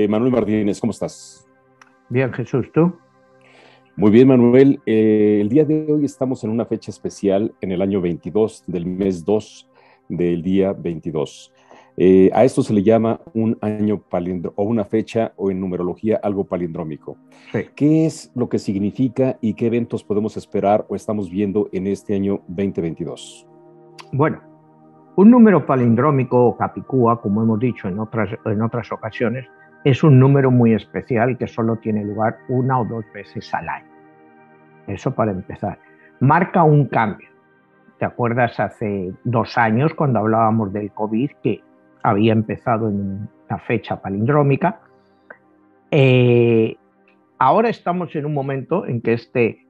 Manuel Martínez, ¿cómo estás? Bien, Jesús, ¿tú? Muy bien, Manuel. El día de hoy estamos en una fecha especial en el año 22 del mes 2 del día 22. A esto se le llama un año palíndromo o una fecha o en numerología algo palindrómico. Sí. ¿Qué es lo que significa y qué eventos podemos esperar o estamos viendo en este año 2022? Bueno, un número palindrómico o capicúa, como hemos dicho en otras ocasiones, es un número muy especial que solo tiene lugar una o dos veces al año. Eso para empezar. Marca un cambio. ¿Te acuerdas hace 2 años cuando hablábamos del COVID que había empezado en una fecha palindrómica? Ahora estamos en un momento en que este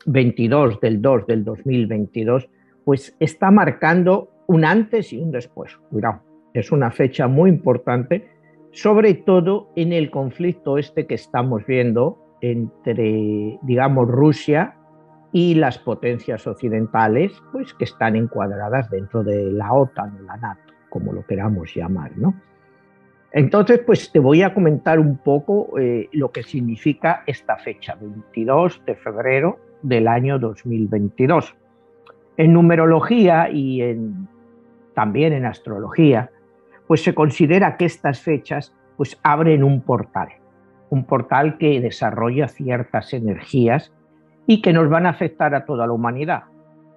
22 del 2 del 2022 pues está marcando un antes y un después. Cuidado, es una fecha muy importante, sobre todo en el conflicto este que estamos viendo entre, digamos, Rusia y las potencias occidentales, pues que están encuadradas dentro de la OTAN o la NATO, como lo queramos llamar, ¿no? Entonces, pues te voy a comentar un poco lo que significa esta fecha, 22 de febrero del año 2022. En numerología y también en astrología, pues se considera que estas fechas pues abren un portal que desarrolla ciertas energías y que nos van a afectar a toda la humanidad.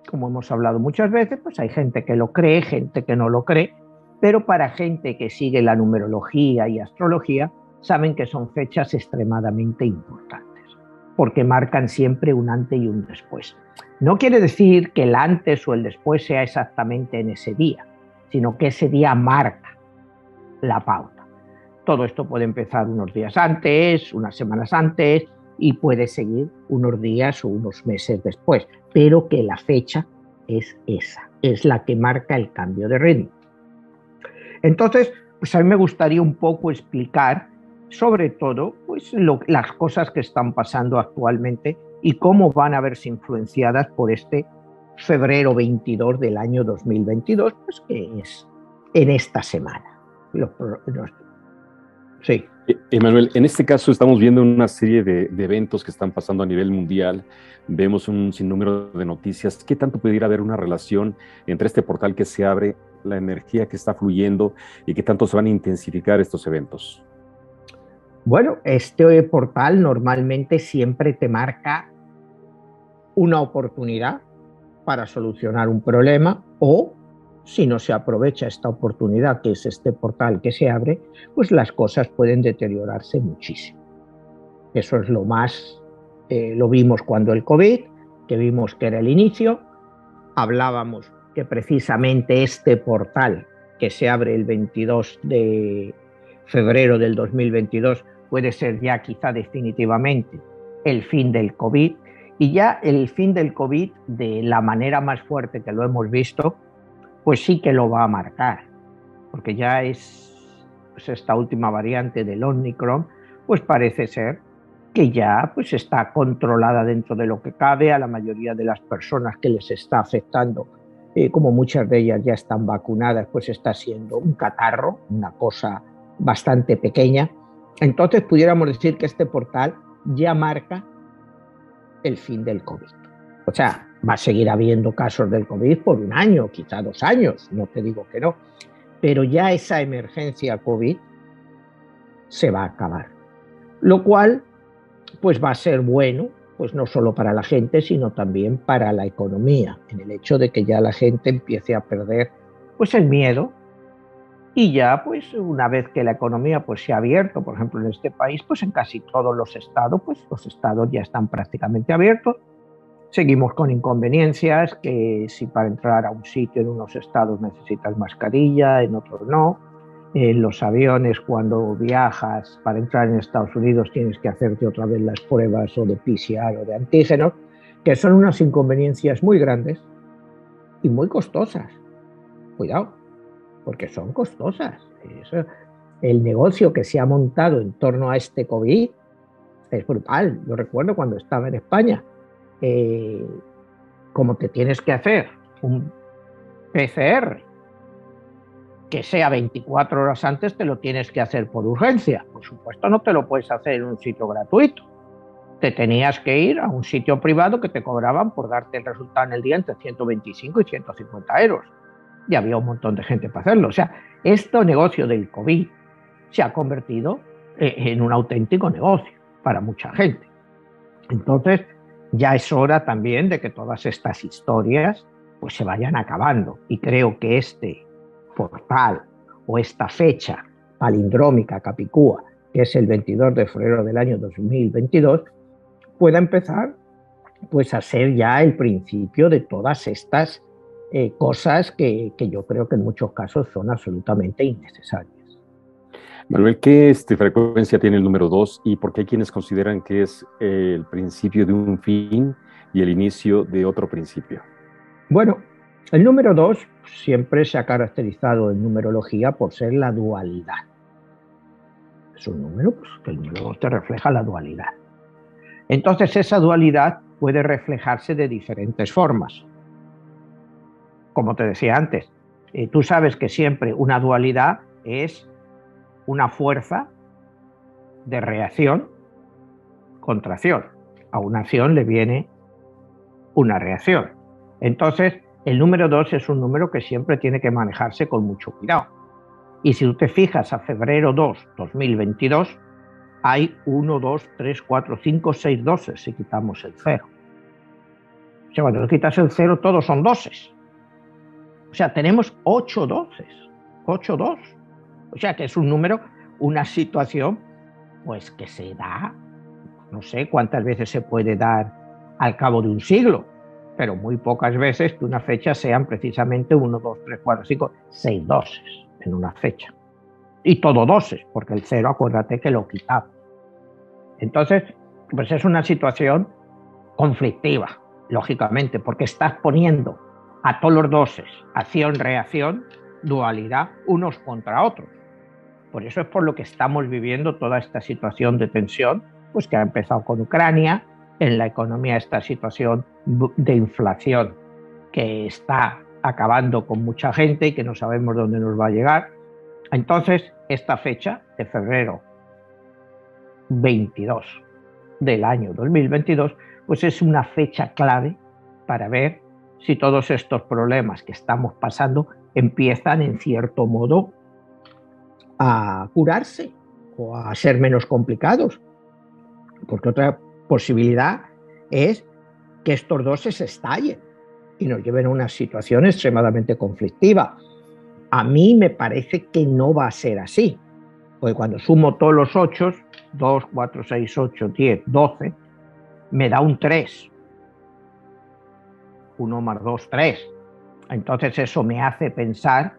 Como hemos hablado muchas veces, pues hay gente que lo cree, gente que no lo cree, pero para gente que sigue la numerología y astrología, saben que son fechas extremadamente importantes, porque marcan siempre un antes y un después. No quiere decir que el antes o el después sea exactamente en ese día, sino que ese día marca la pauta. Todo esto puede empezar unos días antes, unas semanas antes, y puede seguir unos días o unos meses después, pero que la fecha es esa, es la que marca el cambio de ritmo. Entonces, pues a mí me gustaría un poco explicar sobre todo pues las cosas que están pasando actualmente y cómo van a verse influenciadas por este febrero 22 del año 2022, pues que es en esta semana. Sí. Emanuel, en este caso estamos viendo una serie de eventos que están pasando a nivel mundial, vemos un sinnúmero de noticias. ¿Qué tanto pudiera haber una relación entre este portal que se abre, la energía que está fluyendo y qué tanto se van a intensificar estos eventos? Bueno, este portal normalmente siempre te marca una oportunidad para solucionar un problema o si no se aprovecha esta oportunidad, que es este portal que se abre, pues las cosas pueden deteriorarse muchísimo. Eso es lo más, lo vimos cuando el COVID, que vimos que era el inicio, hablábamos que precisamente este portal que se abre el 22 de febrero del 2022 puede ser ya quizá definitivamente el fin del COVID, y ya el fin del COVID de la manera más fuerte que lo hemos visto, pues sí que lo va a marcar, porque ya es pues esta última variante del Omicron, pues parece ser que ya pues está controlada dentro de lo que cabe. A la mayoría de las personas que les está afectando, como muchas de ellas ya están vacunadas, pues está siendo un catarro, una cosa bastante pequeña. Entonces pudiéramos decir que este portal ya marca el fin del COVID. O sea, va a seguir habiendo casos del COVID por 1 año, quizá 2 años, no te digo que no, pero ya esa emergencia COVID se va a acabar. Lo cual pues va a ser bueno, pues no solo para la gente, sino también para la economía, en el hecho de que ya la gente empiece a perder pues el miedo, y ya pues una vez que la economía pues se ha abierto, por ejemplo en este país, pues en casi todos los estados, pues los estados ya están prácticamente abiertos, Seguimos con inconveniencias, que si para entrar a un sitio en unos estados necesitas mascarilla, en otros no. En los aviones, cuando viajas para entrar en Estados Unidos, tienes que hacerte otra vez las pruebas o de PCR o de antígenos, que son unas inconveniencias muy grandes y muy costosas. Cuidado, porque son costosas. El negocio que se ha montado en torno a este COVID es brutal. Yo recuerdo cuando estaba en España, como te tienes que hacer un PCR que sea 24 horas antes, te lo tienes que hacer por urgencia. Por supuesto, no te lo puedes hacer en un sitio gratuito. Te tenías que ir a un sitio privado que te cobraban por darte el resultado en el día entre 125 y 150 euros. Y había un montón de gente para hacerlo. O sea, este negocio del COVID se ha convertido en un auténtico negocio para mucha gente. Entonces, ya es hora también de que todas estas historias pues se vayan acabando. Y creo que este portal o esta fecha palindrómica capicúa, que es el 22 de febrero del año 2022, pueda empezar pues a ser ya el principio de todas estas cosas que yo creo que en muchos casos son absolutamente innecesarias. Manuel, ¿qué frecuencia tiene el número 2 y por qué hay quienes consideran que es el principio de un fin y el inicio de otro principio? Bueno, el número 2 siempre se ha caracterizado en numerología por ser la dualidad. Es un número, pues, que el número 2 te refleja la dualidad. Entonces, esa dualidad puede reflejarse de diferentes formas. Como te decía antes, tú sabes que siempre una dualidad es una fuerza de reacción contra acción. A una acción le viene una reacción. Entonces, el número 2 es un número que siempre tiene que manejarse con mucho cuidado. Y si tú te fijas a febrero 2, 2022, hay 1, 2, 3, 4, 5, 6 doses si quitamos el 0. O sea, cuando quitas el 0, todos son doses. O sea, tenemos 8 doses. 8, 2. O sea, que es un número, una situación, pues que se da, no sé cuántas veces se puede dar al cabo de un siglo, pero muy pocas veces que una fecha sean precisamente 1, 2, 3, 4, 5, 6 doses en una fecha. Y todo doses, porque el 0, acuérdate que lo quitamos. Entonces, pues es una situación conflictiva, lógicamente, porque estás poniendo a todos los doses, acción-reacción, dualidad, unos contra otros. Por eso es por lo que estamos viviendo toda esta situación de tensión, pues que ha empezado con Ucrania, en la economía esta situación de inflación que está acabando con mucha gente y que no sabemos dónde nos va a llegar. Entonces, esta fecha de febrero 22 del año 2022, pues es una fecha clave para ver si todos estos problemas que estamos pasando empiezan en cierto modo a curarse o a ser menos complicados. Porque otra posibilidad es que estos dos se estallen y nos lleven a una situación extremadamente conflictiva. A mí me parece que no va a ser así, porque cuando sumo todos los 8, 2, 4, 6, 8, 10, 12, me da un 3. 1 más 2, 3. Entonces eso me hace pensar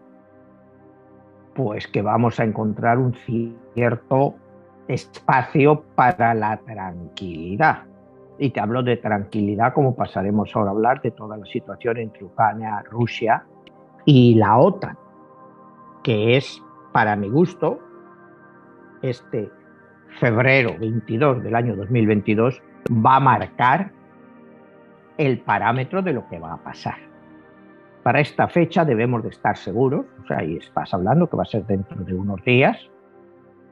pues que vamos a encontrar un cierto espacio para la tranquilidad. Y te hablo de tranquilidad como pasaremos ahora a hablar de toda la situación entre Ucrania, Rusia y la OTAN, que es, para mi gusto, este febrero 22 del año 2022 va a marcar el parámetro de lo que va a pasar. Para esta fecha debemos de estar seguros, o sea, ahí estás hablando que va a ser dentro de unos días.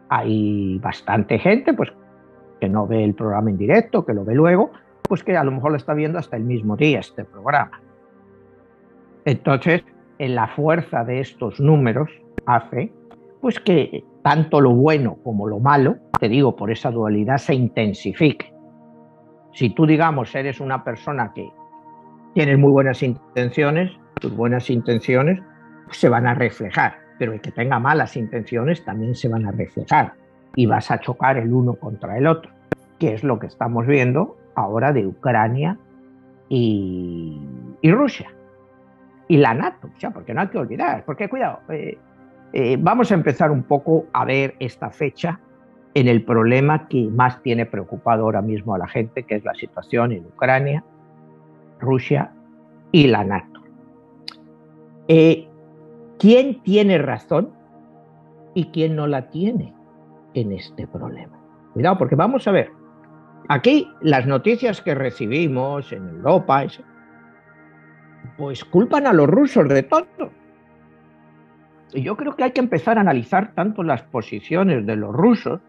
Hay bastante gente pues, que no ve el programa en directo, que lo ve luego, pues que a lo mejor lo está viendo hasta el mismo día este programa. Entonces, en la fuerza de estos números hace pues que tanto lo bueno como lo malo, te digo, por esa dualidad, se intensifique. Si tú, digamos, eres una persona que tienes muy buenas intenciones, tus buenas intenciones pues, se van a reflejar, pero el que tenga malas intenciones también se van a reflejar y vas a chocar el uno contra el otro, que es lo que estamos viendo ahora de Ucrania y, y Rusia y la NATO, o sea, porque no hay que olvidar, porque cuidado, vamos a empezar un poco a ver esta fecha en el problema que más tiene preocupado ahora mismo a la gente, que es la situación en Ucrania, Rusia y la NATO. ¿Quién tiene razón y quién no la tiene en este problema? Cuidado, porque vamos a ver, aquí las noticias que recibimos en Europa, pues culpan a los rusos de todo. Y yo creo que hay que empezar a analizar tanto las posiciones de los rusos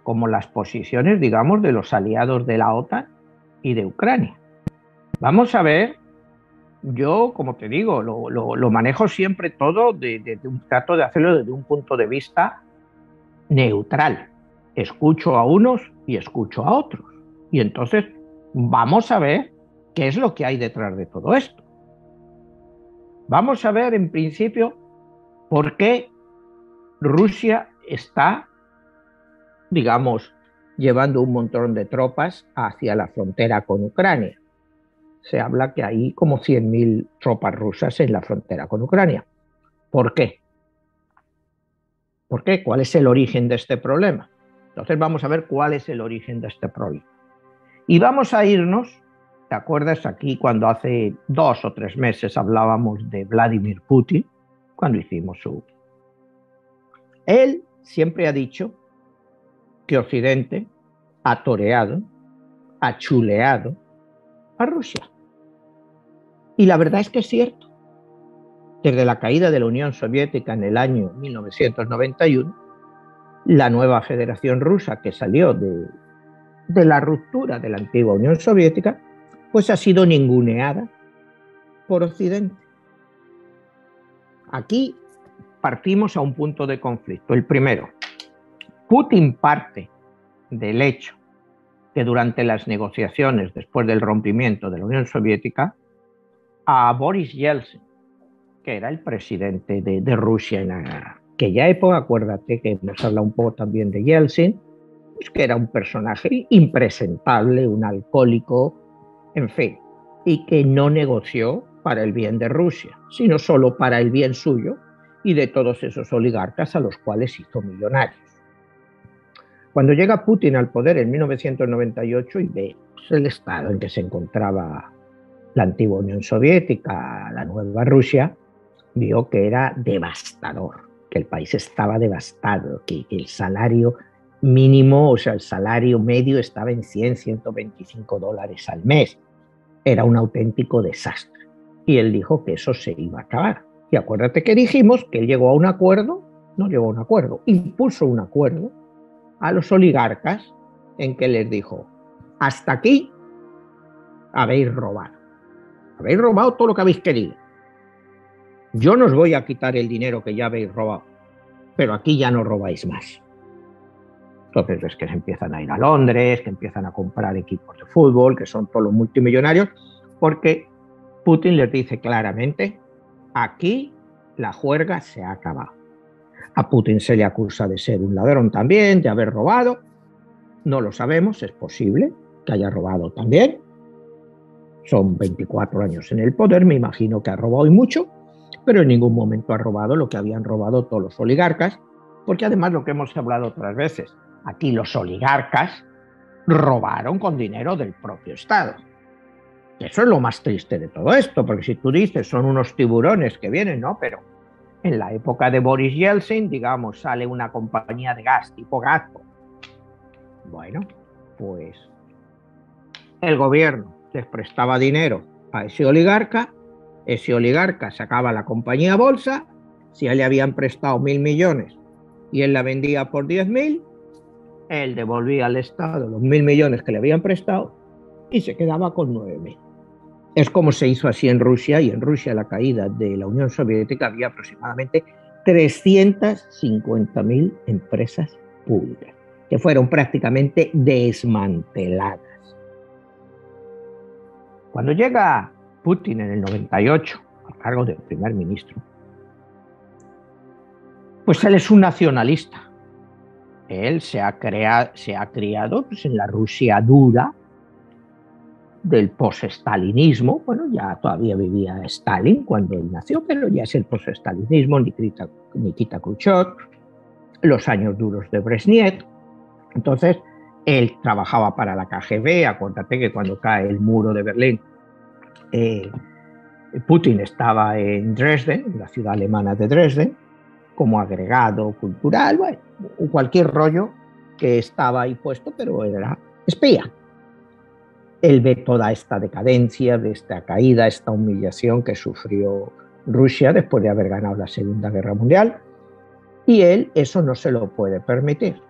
como las posiciones, digamos, de los aliados de la OTAN y de Ucrania. Vamos a ver, yo, como te digo, lo manejo siempre todo, trato de hacerlo desde un punto de vista neutral. Escucho a unos y escucho a otros. Y entonces vamos a ver qué es lo que hay detrás de todo esto. Vamos a ver, en principio, por qué Rusia está, digamos, llevando un montón de tropas hacia la frontera con Ucrania. Se habla que hay como 100.000 tropas rusas en la frontera con Ucrania. ¿Por qué? ¿Por qué? ¿Cuál es el origen de este problema? Entonces vamos a ver cuál es el origen de este problema. Y vamos a irnos, ¿te acuerdas aquí cuando hace 2 o 3 meses hablábamos de Vladimir Putin? Cuando hicimos su... Él siempre ha dicho que Occidente ha toreado, ha chuleado a Rusia. Y la verdad es que es cierto. Desde la caída de la Unión Soviética en el año 1991, la nueva Federación Rusa que salió de la ruptura de la antigua Unión Soviética, pues ha sido ninguneada por Occidente. Aquí partimos a un punto de conflicto. El primero, Putin parte del hecho que durante las negociaciones después del rompimiento de la Unión Soviética, a Boris Yeltsin, que era el presidente de Rusia en aquella época, acuérdate que hemos hablado un poco también de Yeltsin, pues que era un personaje impresentable, un alcohólico, en fin, y que no negoció para el bien de Rusia, sino solo para el bien suyo y de todos esos oligarcas a los cuales hizo millonarios. Cuando llega Putin al poder en 1998 y ve pues, el estado en que se encontraba la antigua Unión Soviética, la nueva Rusia, vio que era devastador, que el país estaba devastado, que el salario mínimo, o sea, el salario medio estaba en 100, 125 dólares al mes. Era un auténtico desastre. Y él dijo que eso se iba a acabar. Y acuérdate que dijimos que él llegó a un acuerdo, no llegó a un acuerdo, impuso un acuerdo a los oligarcas en que les dijo, hasta aquí habéis robado todo lo que habéis querido. Yo no os voy a quitar el dinero que ya habéis robado, pero aquí ya no robáis más. Entonces es que se empiezan a ir a Londres, que empiezan a comprar equipos de fútbol, que son todos los multimillonarios, porque Putin les dice claramente, aquí la juerga se ha acabado. A Putin se le acusa de ser un ladrón también, de haber robado. No lo sabemos, es posible que haya robado también. Son 24 años en el poder, me imagino que ha robado y mucho, pero en ningún momento ha robado lo que habían robado todos los oligarcas, porque además lo que hemos hablado otras veces, aquí los oligarcas robaron con dinero del propio Estado. Eso es lo más triste de todo esto, porque si tú dices son unos tiburones que vienen, no, pero en la época de Boris Yeltsin, digamos, sale una compañía de gas tipo Gazprom. Bueno, pues el gobierno les prestaba dinero a ese oligarca sacaba la compañía a bolsa, si a él le habían prestado 1.000 millones y él la vendía por 10.000, él devolvía al Estado los 1.000 millones que le habían prestado y se quedaba con 9.000. Es como se hizo así en Rusia, y en Rusia, a la caída de la Unión Soviética, había aproximadamente 350.000 empresas públicas que fueron prácticamente desmanteladas. Cuando llega Putin en el 98 a cargo de primer ministro, pues él es un nacionalista. Él se ha criado pues, en la Rusia dura del post-stalinismo. Bueno, ya todavía vivía Stalin cuando él nació, pero ya es el post-stalinismo, Nikita Khrushchev, los años duros de Brezhnev. Entonces, él trabajaba para la KGB. Acuérdate que cuando cae el muro de Berlín, Putin estaba en Dresden, en la ciudad alemana de Dresden, como agregado cultural, bueno, cualquier rollo que estaba ahí puesto, pero era espía. Él ve toda esta decadencia, de esta caída, esta humillación que sufrió Rusia después de haber ganado la Segunda Guerra Mundial, y él eso no se lo puede permitir.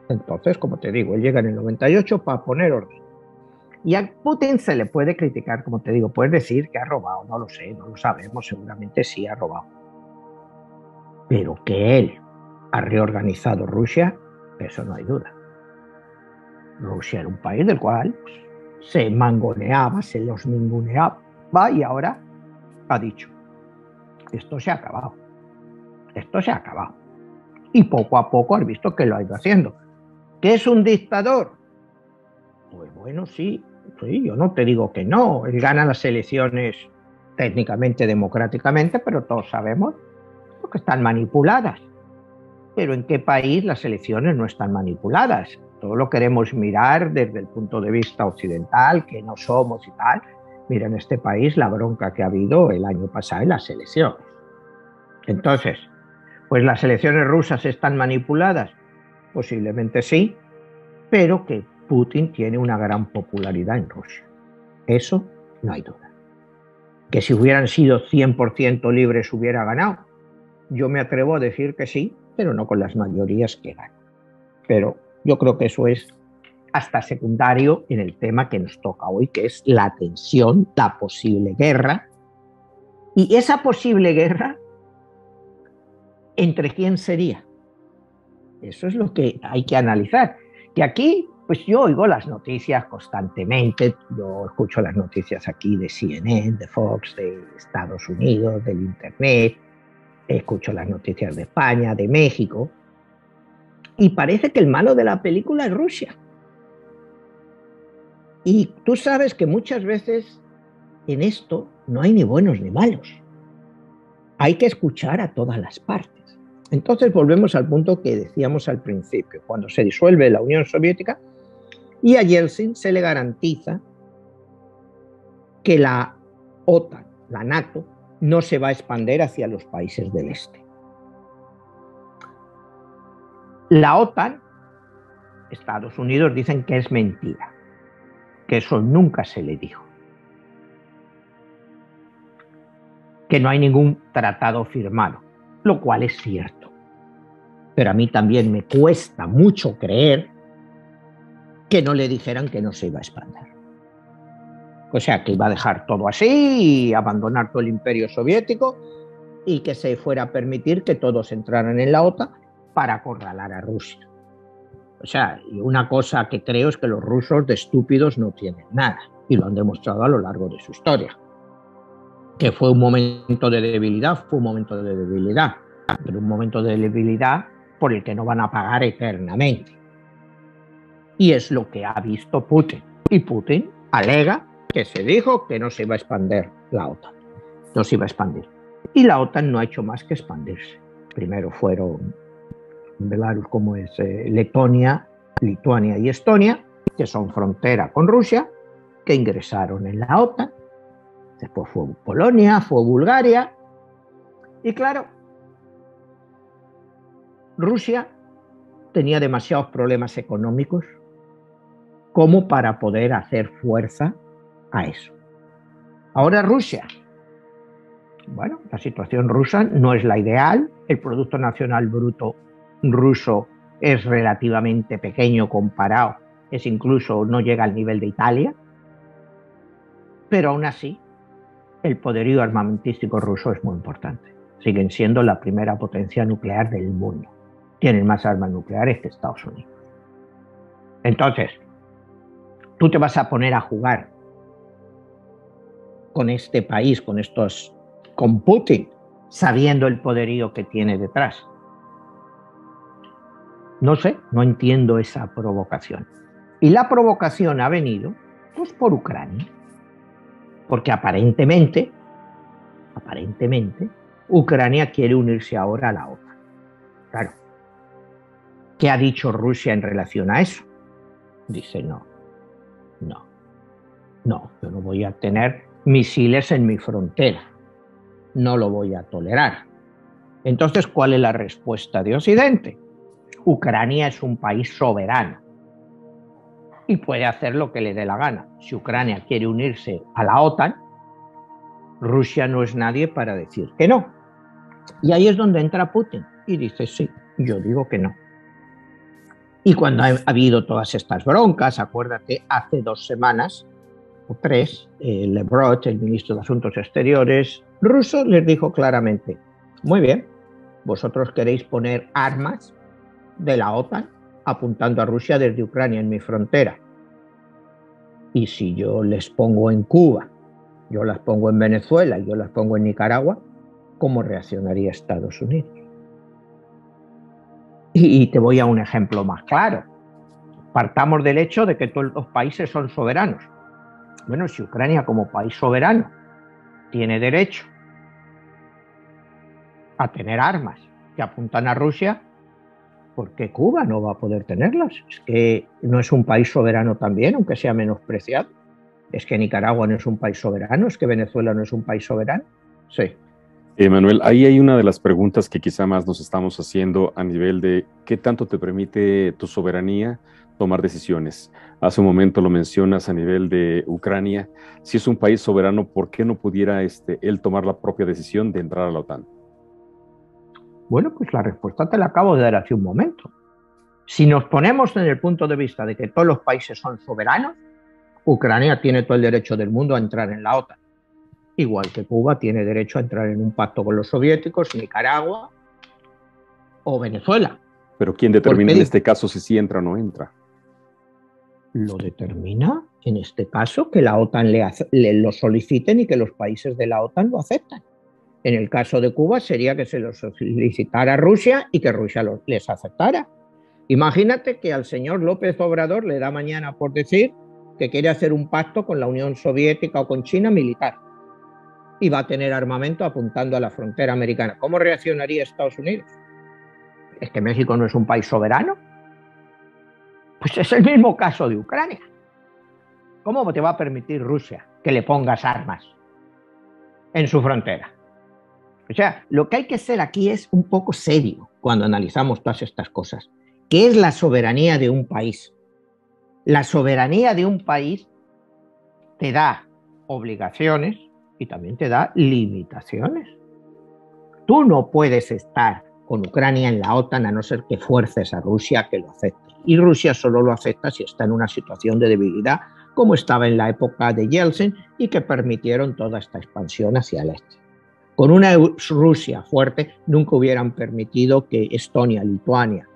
Entonces, como te digo, él llega en el 98 para poner orden. Y a Putin se le puede criticar, como te digo, puedes decir que ha robado, no lo sé, no lo sabemos, seguramente sí ha robado. Pero que él ha reorganizado Rusia, eso no hay duda. Rusia era un país del cual se mangoneaba, se los ninguneaba, y ahora ha dicho, esto se ha acabado, esto se ha acabado. Y poco a poco has visto que lo ha ido haciendo. ¿Que es un dictador? Pues bueno, sí, yo no te digo que no. Él gana las elecciones técnicamente, democráticamente, pero todos sabemos que están manipuladas. Pero ¿en qué país las elecciones no están manipuladas? Todo lo queremos mirar desde el punto de vista occidental, que no somos y tal. Mira, en este país la bronca que ha habido el año pasado en las elecciones. Entonces, pues las elecciones rusas están manipuladas, posiblemente sí, pero que Putin tiene una gran popularidad en Rusia. Eso no hay duda. Que si hubieran sido 100% libres hubiera ganado. Yo me atrevo a decir que sí, pero no con las mayorías que ganan. Pero yo creo que eso es hasta secundario en el tema que nos toca hoy, que es la tensión, la posible guerra. Y esa posible guerra, ¿entre quién sería? Eso es lo que hay que analizar. Que aquí, pues yo oigo las noticias constantemente, yo escucho las noticias aquí de CNN, de Fox, de Estados Unidos, del Internet, escucho las noticias de España, de México, y parece que el malo de la película es Rusia. Y tú sabes que muchas veces en esto no hay ni buenos ni malos. Hay que escuchar a todas las partes. Entonces volvemos al punto que decíamos al principio, cuando se disuelve la Unión Soviética y a Yeltsin se le garantiza que la OTAN, la NATO, no se va a expandir hacia los países del este. La OTAN, Estados Unidos dicen que es mentira, que eso nunca se le dijo, que no hay ningún tratado firmado, lo cual es cierto. Pero a mí también me cuesta mucho creer que no le dijeran que no se iba a expandir. O sea, que iba a dejar todo así y abandonar todo el imperio soviético y que se fuera a permitir que todos entraran en la OTAN para acorralar a Rusia. O sea, y una cosa que creo es que los rusos de estúpidos no tienen nada, y lo han demostrado a lo largo de su historia. Que fue un momento de debilidad, fue un momento de debilidad, pero un momento de debilidad por el que no van a pagar eternamente. Y es lo que ha visto Putin. Y Putin alega que se dijo que no se iba a expandir la OTAN, no se iba a expandir. Y la OTAN no ha hecho más que expandirse. Primero fueron Belarus, como es Letonia, Lituania y Estonia, que son frontera con Rusia, que ingresaron en la OTAN. Después fue Polonia, fue Bulgaria. Y claro, Rusia tenía demasiados problemas económicos como para poder hacer fuerza a eso. Ahora Rusia. Bueno, la situación rusa no es la ideal. El Producto Nacional Bruto ruso es relativamente pequeño comparado, es incluso no llega al nivel de Italia, pero aún así el poderío armamentístico ruso es muy importante. Siguen siendo la primera potencia nuclear del mundo. Tienen más armas nucleares que Estados Unidos. Entonces, tú te vas a poner a jugar con este país, con Putin, sabiendo el poderío que tiene detrás. No sé, no entiendo esa provocación. Y la provocación ha venido Pues por Ucrania. Porque aparentemente, Ucrania quiere unirse ahora a la OTAN. Claro. ¿Qué ha dicho Rusia en relación a eso? Dice, no, yo no voy a tener misiles en mi frontera. No lo voy a tolerar. Entonces, ¿cuál es la respuesta de Occidente? Ucrania es un país soberano y puede hacer lo que le dé la gana. Si Ucrania quiere unirse a la OTAN, Rusia no es nadie para decir que no. Y ahí es donde entra Putin y dice, sí, yo digo que no. Y cuando ha habido todas estas broncas, acuérdate, hace 2 semanas o 3, Lavrov, el ministro de Asuntos Exteriores ruso, les dijo claramente, muy bien, vosotros queréis poner armas de la OTAN apuntando a Rusia desde Ucrania en mi frontera. Y si yo les pongo en Cuba, yo las pongo en Venezuela, yo las pongo en Nicaragua, ¿cómo reaccionaría Estados Unidos? Y te voy a un ejemplo más claro. Partamos del hecho de que todos los países son soberanos. Bueno, si Ucrania como país soberano tiene derecho a tener armas que apuntan a Rusia, ¿por qué Cuba no va a poder tenerlas? Es que no es un país soberano también, aunque sea menospreciado. Es que Nicaragua no es un país soberano, es que Venezuela no es un país soberano. Sí. Manuel, ahí hay una de las preguntas que quizá más nos estamos haciendo a nivel de qué tanto te permite tu soberanía tomar decisiones. Hace un momento lo mencionas a nivel de Ucrania. Si es un país soberano, ¿por qué no pudiera él tomar la propia decisión de entrar a la OTAN? Bueno, pues la respuesta te la acabo de dar hace un momento. Si nos ponemos en el punto de vista de que todos los países son soberanos, Ucrania tiene todo el derecho del mundo a entrar en la OTAN. Igual que Cuba tiene derecho a entrar en un pacto con los soviéticos, Nicaragua o Venezuela. Pero ¿quién determina en este caso si sí entra o no entra? Lo determina, en este caso, que la OTAN lo soliciten y que los países de la OTAN lo aceptan. En el caso de Cuba sería que se lo solicitara a Rusia y que Rusia les aceptara. Imagínate que al señor López Obrador le da mañana por decir que quiere hacer un pacto con la Unión Soviética o con China militar y va a tener armamento apuntando a la frontera americana. ¿Cómo reaccionaría Estados Unidos? ¿Es que México no es un país soberano? Pues es el mismo caso de Ucrania. ¿Cómo te va a permitir Rusia que le pongas armas en su frontera? O sea, lo que hay que ser aquí es un poco serio cuando analizamos todas estas cosas. ¿Qué es la soberanía de un país? La soberanía de un país te da obligaciones y también te da limitaciones. Tú no puedes estar con Ucrania en la OTAN a no ser que fuerces a Rusia a que lo acepte. Y Rusia solo lo acepta si está en una situación de debilidad, como estaba en la época de Yeltsin, y que permitieron toda esta expansión hacia el este. Con una Rusia fuerte nunca hubieran permitido que Estonia, Lituania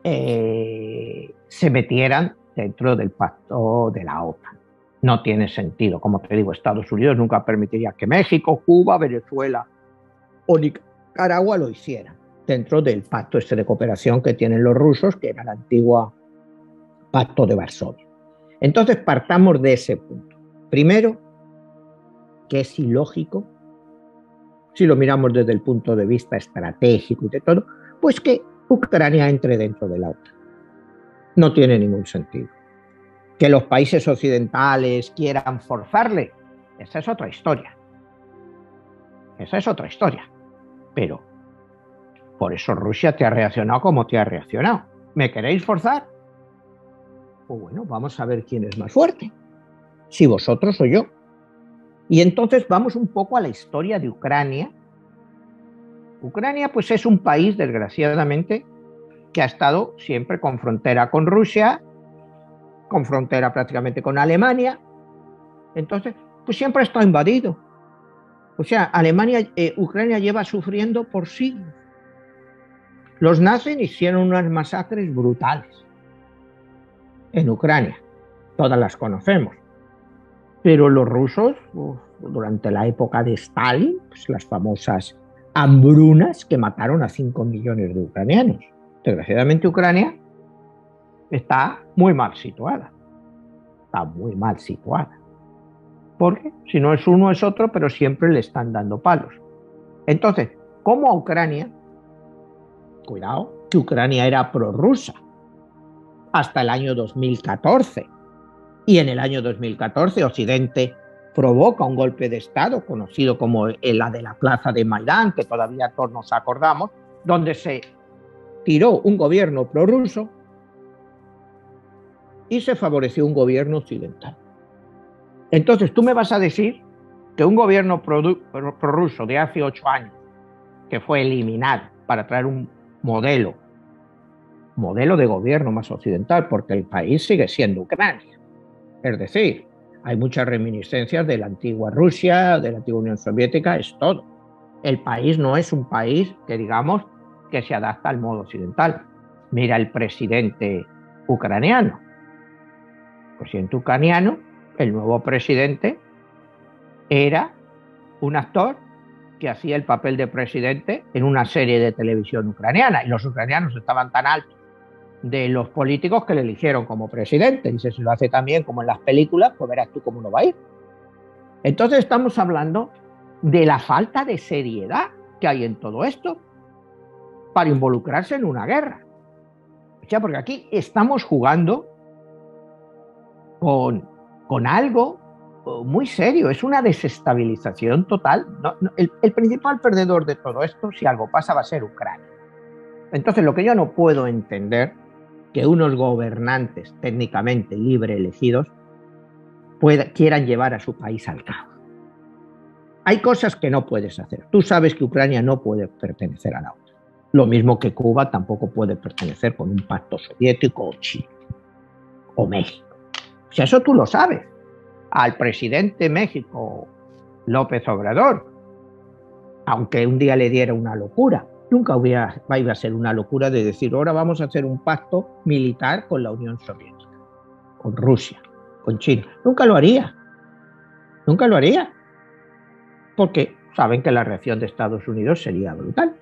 se metieran dentro del pacto de la OTAN. No tiene sentido. Como te digo, Estados Unidos nunca permitiría que México, Cuba, Venezuela o Nicaragua lo hicieran dentro del pacto de cooperación que tienen los rusos, que era el antiguo pacto de Varsovia. Entonces partamos de ese punto. Primero, que es ilógico, si lo miramos desde el punto de vista estratégico y de todo, pues que Ucrania entre dentro de la OTAN. No tiene ningún sentido. Que los países occidentales quieran forzarle, esa es otra historia. Esa es otra historia. Pero por eso Rusia te ha reaccionado como te ha reaccionado. ¿Me queréis forzar? Pues bueno, vamos a ver quién es más fuerte. Si vosotros o yo. Y entonces vamos un poco a la historia de Ucrania. Ucrania pues es un país, desgraciadamente, que ha estado siempre con frontera con Rusia, con frontera prácticamente con Alemania. Entonces, pues siempre ha estado invadido. O sea, Ucrania lleva sufriendo por siglos. Los nazis hicieron unas masacres brutales en Ucrania. Todas las conocemos. Pero los rusos, durante la época de Stalin, pues las famosas hambrunas que mataron a 5 millones de ucranianos. Desgraciadamente Ucrania está muy mal situada. está muy mal situada. Porque si no es uno es otro, pero siempre le están dando palos. Entonces, como a Ucrania, cuidado, que Ucrania era prorrusa hasta el año 2014. Y en el año 2014 Occidente provoca un golpe de Estado, conocido como la de la plaza de Maidán, que todavía todos nos acordamos, donde se tiró un gobierno prorruso y se favoreció un gobierno occidental. Entonces tú me vas a decir que un gobierno prorruso de hace 8 años, que fue eliminado para traer un modelo de gobierno más occidental, porque el país sigue siendo Ucrania. Es decir, hay muchas reminiscencias de la antigua Rusia, de la antigua Unión Soviética, es todo. El país no es un país que digamos que se adapta al modo occidental. Mira el presidente ucraniano. El presidente ucraniano, el nuevo presidente, era un actor que hacía el papel de presidente en una serie de televisión ucraniana, y los ucranianos estaban tan altos de los políticos que le eligieron como presidente. Dice, si lo hace también como en las películas, pues verás tú cómo no va a ir. Entonces estamos hablando de la falta de seriedad que hay en todo esto para involucrarse en una guerra. O sea, porque aquí estamos jugando con algo muy serio, es una desestabilización total. El principal perdedor de todo esto, si algo pasa, va a ser Ucrania. Entonces, lo que yo no puedo entender, que unos gobernantes técnicamente libre elegidos quieran llevar a su país al caos. Hay cosas que no puedes hacer. Tú sabes que Ucrania no puede pertenecer a la OTAN. Lo mismo que Cuba tampoco puede pertenecer con un pacto soviético o Chile o México. O sea, eso tú lo sabes. Al presidente de México, López Obrador, aunque un día le diera una locura, nunca iba a ser una locura de decir, ahora vamos a hacer un pacto militar con la Unión Soviética, con Rusia, con China. Nunca lo haría. Nunca lo haría. Porque saben que la reacción de Estados Unidos sería brutal.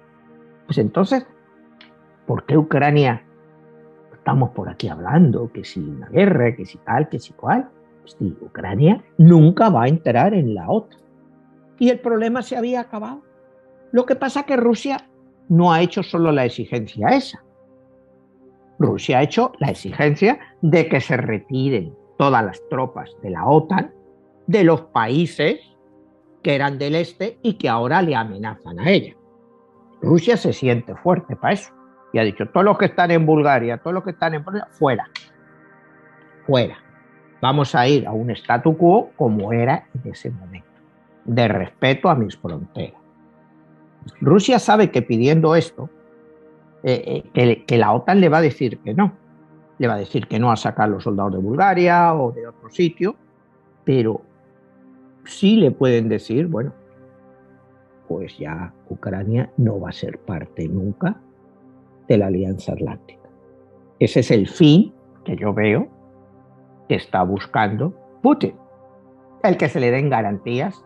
Pues entonces, ¿por qué Ucrania estamos por aquí hablando? Que si una guerra, que si tal, que si cual. Pues sí, Ucrania nunca va a entrar en la OTAN. Y el problema se había acabado. Lo que pasa es que Rusia no ha hecho solo la exigencia esa. Rusia ha hecho la exigencia de que se retiren todas las tropas de la OTAN de los países que eran del este y que ahora le amenazan a ella. Rusia se siente fuerte para eso y ha dicho, todos los que están en Bulgaria, todos los que están en Polonia, fuera, fuera. Vamos a ir a un statu quo como era en ese momento, de respeto a mis fronteras. Rusia sabe que pidiendo esto, que la OTAN le va a decir que no. Le va a decir que no a sacar los soldados de Bulgaria o de otro sitio, pero sí le pueden decir, bueno, pues ya Ucrania no va a ser parte nunca de la Alianza Atlántica. Ese es el fin que yo veo que está buscando Putin. El que se le den garantías,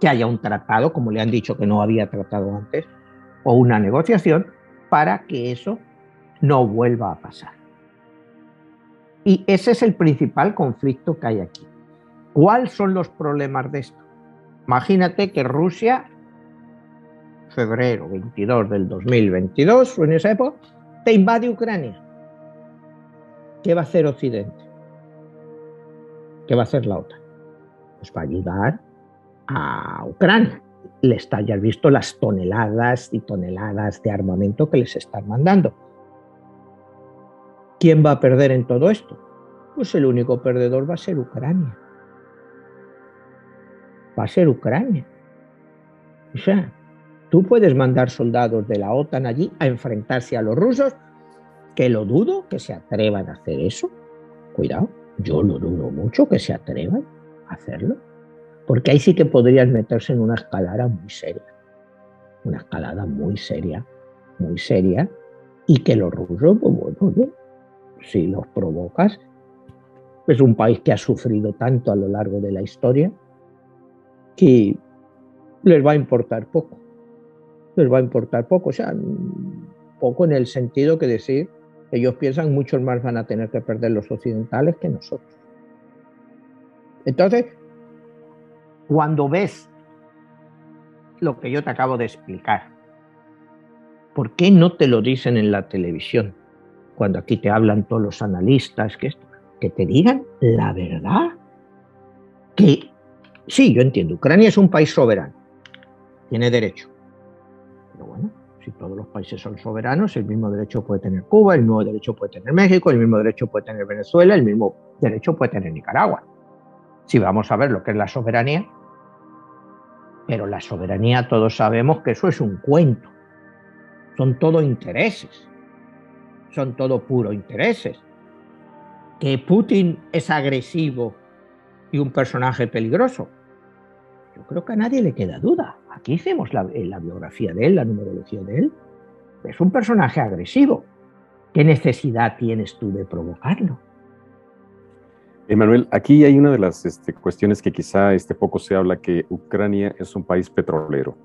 que haya un tratado, como le han dicho que no había tratado antes, o una negociación para que eso no vuelva a pasar. Y ese es el principal conflicto que hay aquí. ¿Cuáles son los problemas de esto? Imagínate que Rusia, febrero 22 del 2022, o en esa época, te invade Ucrania. ¿Qué va a hacer Occidente? ¿Qué va a hacer la OTAN? Pues va a ayudar a Ucrania. Ya has visto las toneladas y toneladas de armamento que les están mandando. ¿Quién va a perder en todo esto? Pues el único perdedor va a ser Ucrania. Va a ser Ucrania. O sea, tú puedes mandar soldados de la OTAN allí a enfrentarse a los rusos, que lo dudo que se atrevan a hacer eso. Cuidado, yo lo dudo mucho que se atrevan a hacerlo, porque ahí sí que podrían meterse en una escalada muy seria. Una escalada muy seria, y que los rusos, pues bueno, si los provocas, es un país que ha sufrido tanto a lo largo de la historia que les va a importar poco. Les va a importar poco, o sea, poco en el sentido que decir, ellos piensan muchos más van a tener que perder los occidentales que nosotros. Entonces, cuando ves lo que yo te acabo de explicar, ¿por qué no te lo dicen en la televisión? Cuando aquí te hablan todos los analistas, que te digan la verdad. Que sí, yo entiendo, Ucrania es un país soberano, tiene derecho. Pero bueno, si todos los países son soberanos, el mismo derecho puede tener Cuba, el mismo derecho puede tener México, el mismo derecho puede tener Venezuela, el mismo derecho puede tener Nicaragua. Si vamos a ver lo que es la soberanía, pero la soberanía todos sabemos que eso es un cuento, son todo intereses, son todo puro intereses. Que Putin es agresivo y un personaje peligroso, yo creo que a nadie le queda duda. Aquí hicimos la biografía de él, la numerología de él. Es un personaje agresivo. ¿Qué necesidad tienes tú de provocarlo? Emanuel, aquí hay una de las cuestiones que quizá poco se habla, que Ucrania es un país petrolero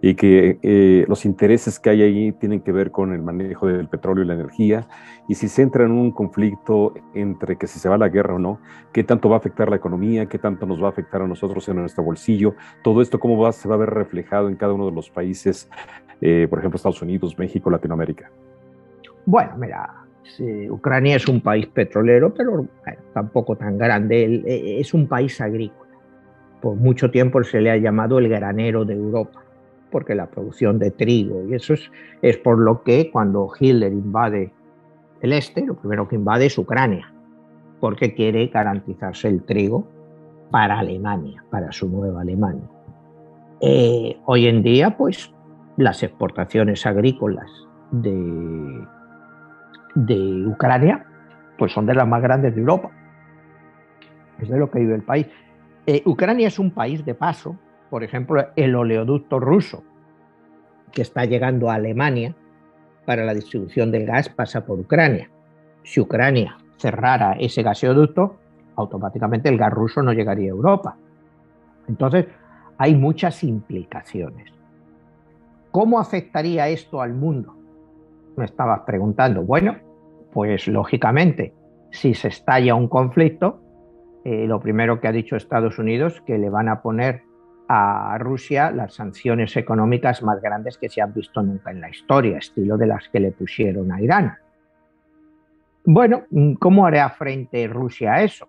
y que los intereses que hay ahí tienen que ver con el manejo del petróleo y la energía, y si se entra en un conflicto entre que si se va a la guerra o no, qué tanto va a afectar la economía, qué tanto nos va a afectar a nosotros en nuestro bolsillo, todo esto cómo se va a ver reflejado en cada uno de los países, por ejemplo Estados Unidos, México, Latinoamérica. Bueno, mira, sí, Ucrania es un país petrolero, pero bueno, tampoco tan grande. Es un país agrícola. Por mucho tiempo se le ha llamado el granero de Europa, porque la producción de trigo, y eso es por lo que cuando Hitler invade el este, lo primero que invade es Ucrania, porque quiere garantizarse el trigo para Alemania, para su nueva Alemania. Hoy en día, pues, las exportaciones agrícolas de Ucrania, pues son de las más grandes de Europa. Es de lo que vive el país. Ucrania es un país de paso. Por ejemplo, el oleoducto ruso que está llegando a Alemania para la distribución del gas pasa por Ucrania. Si Ucrania cerrara ese gasoducto, automáticamente el gas ruso no llegaría a Europa. Entonces, hay muchas implicaciones. ¿Cómo afectaría esto al mundo? Me estabas preguntando. Bueno, pues lógicamente, si se estalla un conflicto, lo primero que ha dicho Estados Unidos, que le van a poner a Rusia las sanciones económicas más grandes que se han visto nunca en la historia, estilo de las que le pusieron a Irán. Bueno, ¿cómo hará frente Rusia a eso?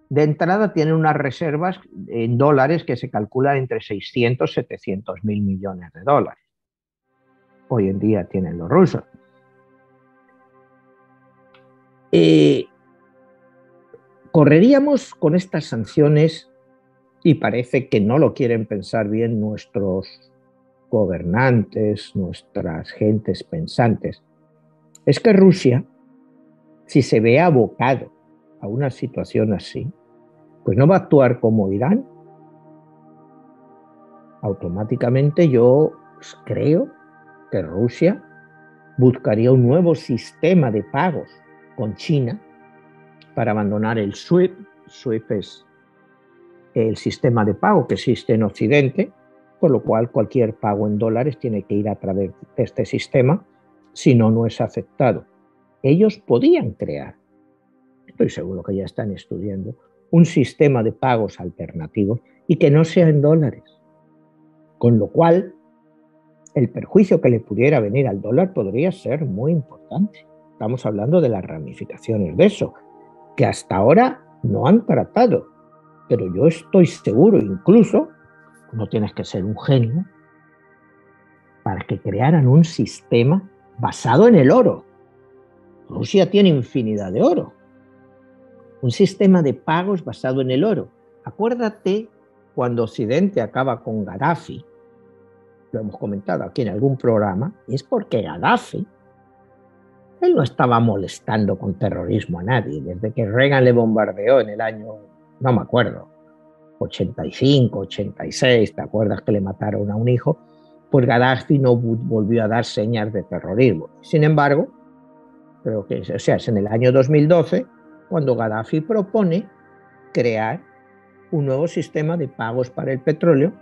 De entrada tiene unas reservas en dólares que se calculan entre 600 y 700 mil millones de dólares. Hoy en día tienen los rusos. Correríamos con estas sanciones, y parece que no lo quieren pensar bien nuestros gobernantes, nuestras gentes pensantes, es que Rusia, si se ve abocado a una situación así, pues no va a actuar como Irán. Automáticamente yo creo que Rusia buscaría un nuevo sistema de pagos con China para abandonar el SWIFT. SWIFT es el sistema de pago que existe en Occidente, por lo cual cualquier pago en dólares tiene que ir a través de este sistema, si no, no es aceptado. Ellos podían crear, estoy seguro que ya están estudiando, un sistema de pagos alternativos y que no sea en dólares, con lo cual el perjuicio que le pudiera venir al dólar podría ser muy importante. Estamos hablando de las ramificaciones de eso, que hasta ahora no han tratado, pero yo estoy seguro, incluso, no tienes que ser un genio, para que crearan un sistema basado en el oro. Rusia tiene infinidad de oro. Un sistema de pagos basado en el oro. Acuérdate cuando Occidente acaba con Gaddafi, lo hemos comentado aquí en algún programa, es porque Gaddafi, él no estaba molestando con terrorismo a nadie. Desde que Reagan le bombardeó en el año, no me acuerdo, 85, 86, ¿te acuerdas que le mataron a un hijo? Pues Gaddafi no volvió a dar señas de terrorismo. Sin embargo, creo que es en el año 2012 cuando Gaddafi propone crear un nuevo sistema de pagos para el petróleo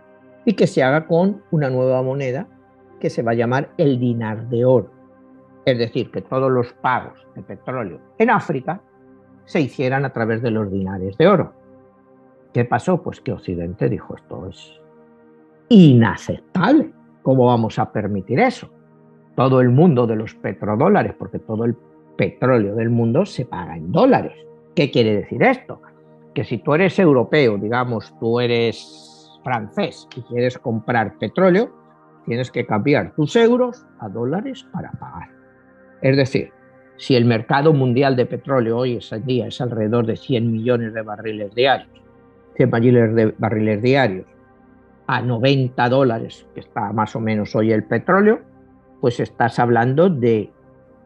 y que se haga con una nueva moneda que se va a llamar el dinar de oro. Es decir, que todos los pagos de petróleo en África se hicieran a través de los dinares de oro. ¿Qué pasó? Pues que Occidente dijo, esto es inaceptable. ¿Cómo vamos a permitir eso? Todo el mundo de los petrodólares, porque todo el petróleo del mundo se paga en dólares. ¿Qué quiere decir esto? Que si tú eres europeo, digamos, tú eres francés y quieres comprar petróleo, tienes que cambiar tus euros a dólares para pagar. Es decir, si el mercado mundial de petróleo hoy en día es alrededor de 100 millones de barriles diarios, 100 millones de barriles diarios a $90, que está más o menos hoy el petróleo, pues estás hablando de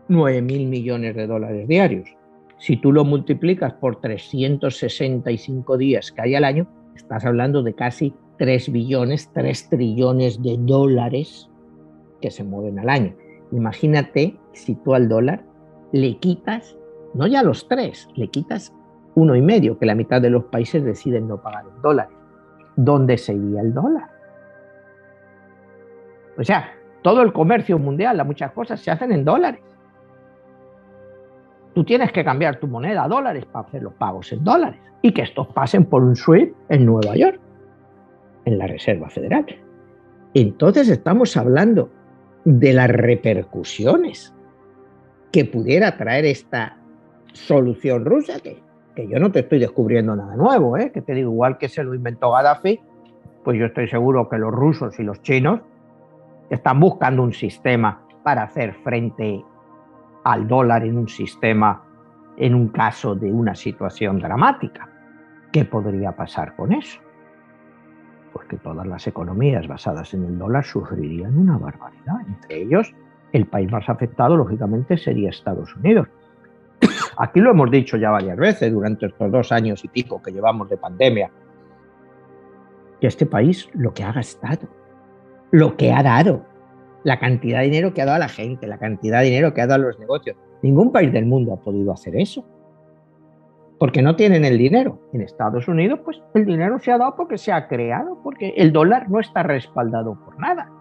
9.000 millones de dólares diarios. Si tú lo multiplicas por 365 días que hay al año, estás hablando de casi 3 billones, 3 trillones de dólares que se mueven al año. Imagínate si tú al dólar le quitas, no ya los 3, le quitas 1,5, que la mitad de los países deciden no pagar en dólares. ¿Dónde se iría el dólar? O sea, todo el comercio mundial, muchas cosas se hacen en dólares. Tú tienes que cambiar tu moneda a dólares para hacer los pagos en dólares y que estos pasen por un SWIFT en Nueva York, en la Reserva Federal. Entonces estamos hablando de las repercusiones que pudiera traer esta solución rusa, que yo no te estoy descubriendo nada nuevo, que te digo, igual que se lo inventó Gaddafi, pues yo estoy seguro que los rusos y los chinos están buscando un sistema para hacer frente al dólar en un sistema, en un caso de una situación dramática. ¿Qué podría pasar con eso? Pues que todas las economías basadas en el dólar sufrirían una barbaridad. Entre ellos, el país más afectado, lógicamente, sería Estados Unidos. Aquí lo hemos dicho ya varias veces durante estos 2 años y pico que llevamos de pandemia, que este país lo que ha gastado, lo que ha dado, la cantidad de dinero que ha dado a la gente, la cantidad de dinero que ha dado a los negocios. Ningún país del mundo ha podido hacer eso, porque no tienen el dinero. En Estados Unidos, pues el dinero se ha dado porque se ha creado, porque el dólar no está respaldado por nada,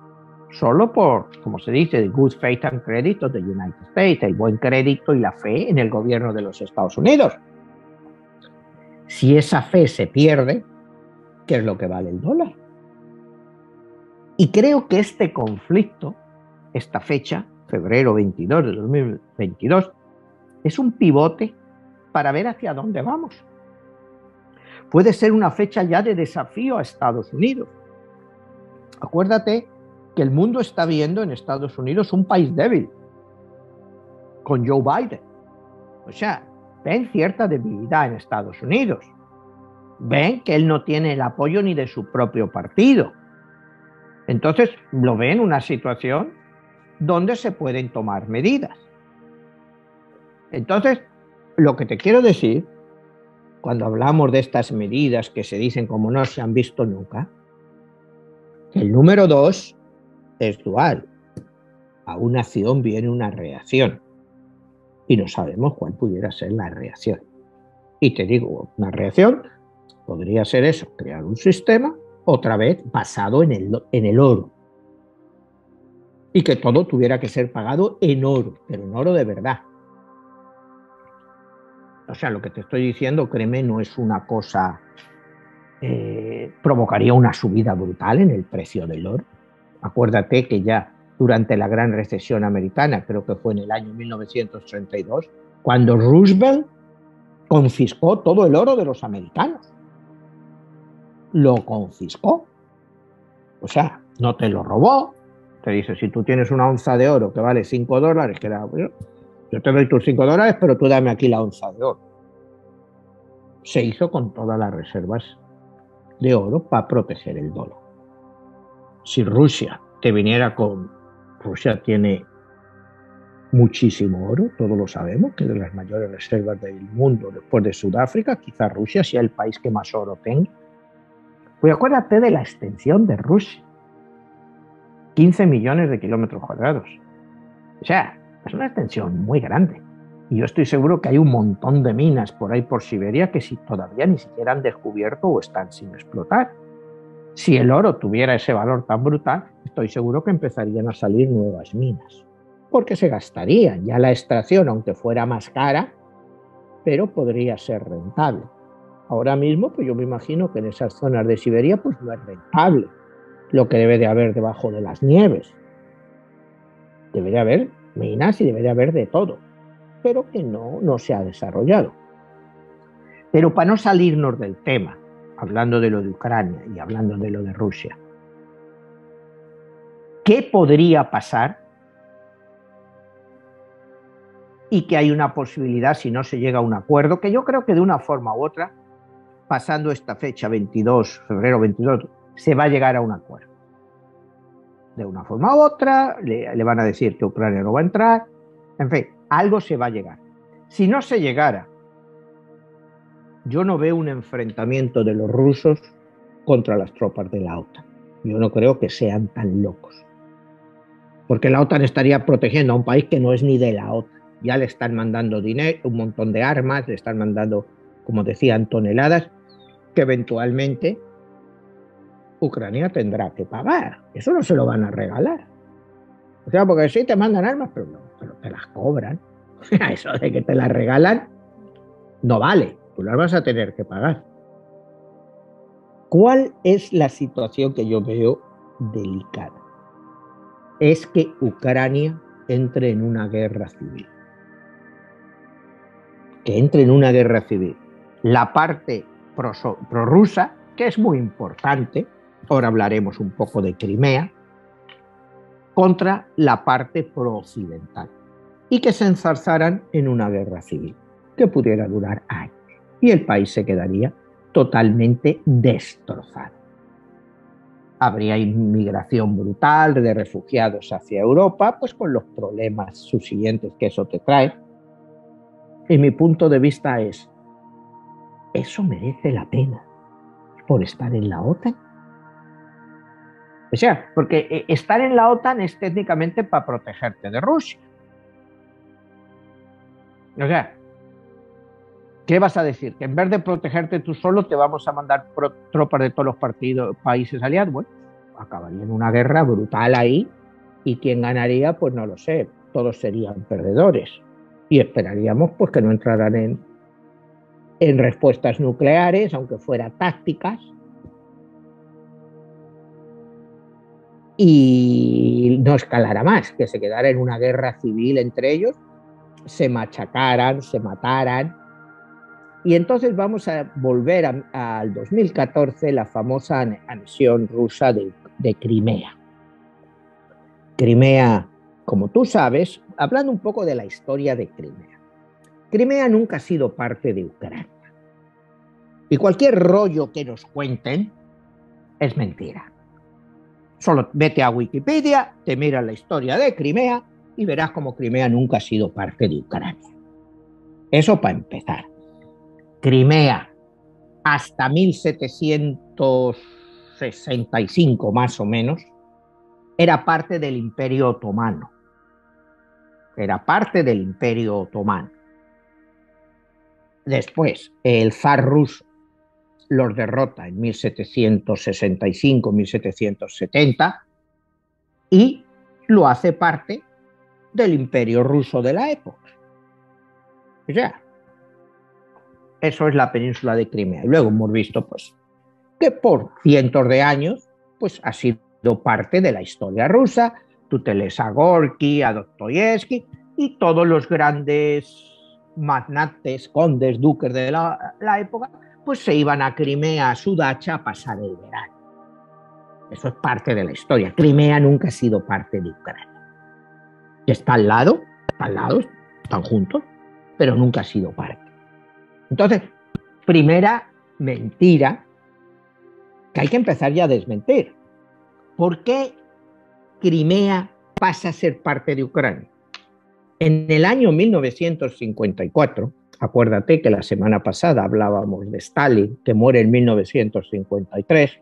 solo por, como se dice, the good faith and credit of the United States, el buen crédito y la fe en el gobierno de los Estados Unidos. Si esa fe se pierde, ¿qué es lo que vale el dólar? Y creo que este conflicto, esta fecha, febrero 22 de 2022, es un pivote para ver hacia dónde vamos. Puede ser una fecha ya de desafío a Estados Unidos. Acuérdate que el mundo está viendo en Estados Unidos un país débil, con Joe Biden. O sea, ven cierta debilidad en Estados Unidos. Ven que él no tiene el apoyo ni de su propio partido. Entonces lo ven una situación donde se pueden tomar medidas. Entonces, lo que te quiero decir, cuando hablamos de estas medidas que se dicen como no se han visto nunca, el número 2 es dual. A una acción viene una reacción. Y no sabemos cuál pudiera ser la reacción. Y te digo, una reacción podría ser eso, crear un sistema, otra vez basado en el oro. Y que todo tuviera que ser pagado en oro, pero en oro de verdad. O sea, lo que te estoy diciendo, créeme, no es una cosa... provocaría una subida brutal en el precio del oro. Acuérdate que ya durante la gran recesión americana, creo que fue en el año 1932, cuando Roosevelt confiscó todo el oro de los americanos. Lo confiscó. O sea, no te lo robó. Te dice, si tú tienes una onza de oro que vale $5, que da, yo te doy tus $5, pero tú dame aquí la onza de oro. Se hizo con todas las reservas de oro para proteger el dólar. Si Rusia te viniera con... Rusia tiene muchísimo oro, todos lo sabemos, que es de las mayores reservas del mundo después de Sudáfrica, quizás Rusia sea el país que más oro tenga. Pues acuérdate de la extensión de Rusia. 15 millones de kilómetros cuadrados. O sea, es una extensión muy grande. Y yo estoy seguro que hay un montón de minas por ahí por Siberia que todavía ni siquiera han descubierto o están sin explotar. Si el oro tuviera ese valor tan brutal, estoy seguro que empezarían a salir nuevas minas. Porque se gastarían. Ya la extracción, aunque fuera más cara, pero podría ser rentable. Ahora mismo, pues yo me imagino que en esas zonas de Siberia, pues no es rentable lo que debe de haber debajo de las nieves. Debe de haber minas y debe de haber de todo, pero que no se ha desarrollado. Pero para no salirnos del tema, hablando de lo de Ucrania y hablando de lo de Rusia, ¿qué podría pasar? Y que hay una posibilidad, si no se llega a un acuerdo, que yo creo que de una forma u otra, pasando esta fecha 22, febrero 22, se va a llegar a un acuerdo. De una forma u otra, le van a decir que Ucrania no va a entrar, en fin, algo se va a llegar. Si no se llegara, yo no veo un enfrentamiento de los rusos contra las tropas de la OTAN. Yo no creo que sean tan locos. Porque la OTAN estaría protegiendo a un país que no es ni de la OTAN. Ya le están mandando dinero, un montón de armas, le están mandando, como decían, toneladas, que eventualmente Ucrania tendrá que pagar. Eso no se lo van a regalar. O sea, porque sí te mandan armas, pero te las cobran. O sea, eso de que te las regalan no vale. Tú las vas a tener que pagar. ¿Cuál es la situación que yo veo delicada? Es que Ucrania entre en una guerra civil. Que entre en una guerra civil. La parte prorrusa, que es muy importante, ahora hablaremos un poco de Crimea, contra la parte pro-occidental. Y que se enzarzaran en una guerra civil, que pudiera durar años. Y el país se quedaría totalmente destrozado. Habría inmigración brutal de refugiados hacia Europa, pues con los problemas subsiguientes que eso te trae. Y mi punto de vista es, ¿eso merece la pena por estar en la OTAN? O sea, porque estar en la OTAN es técnicamente para protegerte de Rusia. O sea, ¿qué vas a decir? ¿Que en vez de protegerte tú solo te vamos a mandar tropas de todos los países aliados? Bueno, acabaría en una guerra brutal ahí y ¿quién ganaría? Pues no lo sé, todos serían perdedores y esperaríamos pues que no entraran en respuestas nucleares, aunque fuera tácticas, y no escalara más, que se quedara en una guerra civil entre ellos, se machacaran, se mataran. Y entonces vamos a volver al 2014, la famosa anexión rusa de Crimea. Crimea, como tú sabes, hablando un poco de la historia de Crimea, Crimea nunca ha sido parte de Ucrania. Y cualquier rollo que nos cuenten es mentira. Solo vete a Wikipedia, te miras la historia de Crimea y verás como Crimea nunca ha sido parte de Ucrania. Eso para empezar. Crimea, hasta 1765 más o menos, era parte del Imperio Otomano. Era parte del Imperio Otomano. Después, el zar ruso los derrota en 1765-1770 y lo hace parte del Imperio Ruso de la época. O sea, eso es la península de Crimea. Y luego hemos visto pues, que por cientos de años pues, ha sido parte de la historia rusa. Tú te lees a Gorky, a Dostoyevsky y todos los grandes magnates, condes, duques de la época, pues se iban a Crimea, a su dacha, a pasar el verano. Eso es parte de la historia. Crimea nunca ha sido parte de Ucrania. Está al lado, están juntos, pero nunca ha sido parte. Entonces, primera mentira que hay que empezar ya a desmentir. ¿Por qué Crimea pasa a ser parte de Ucrania? En el año 1954, acuérdate que la semana pasada hablábamos de Stalin, que muere en 1953,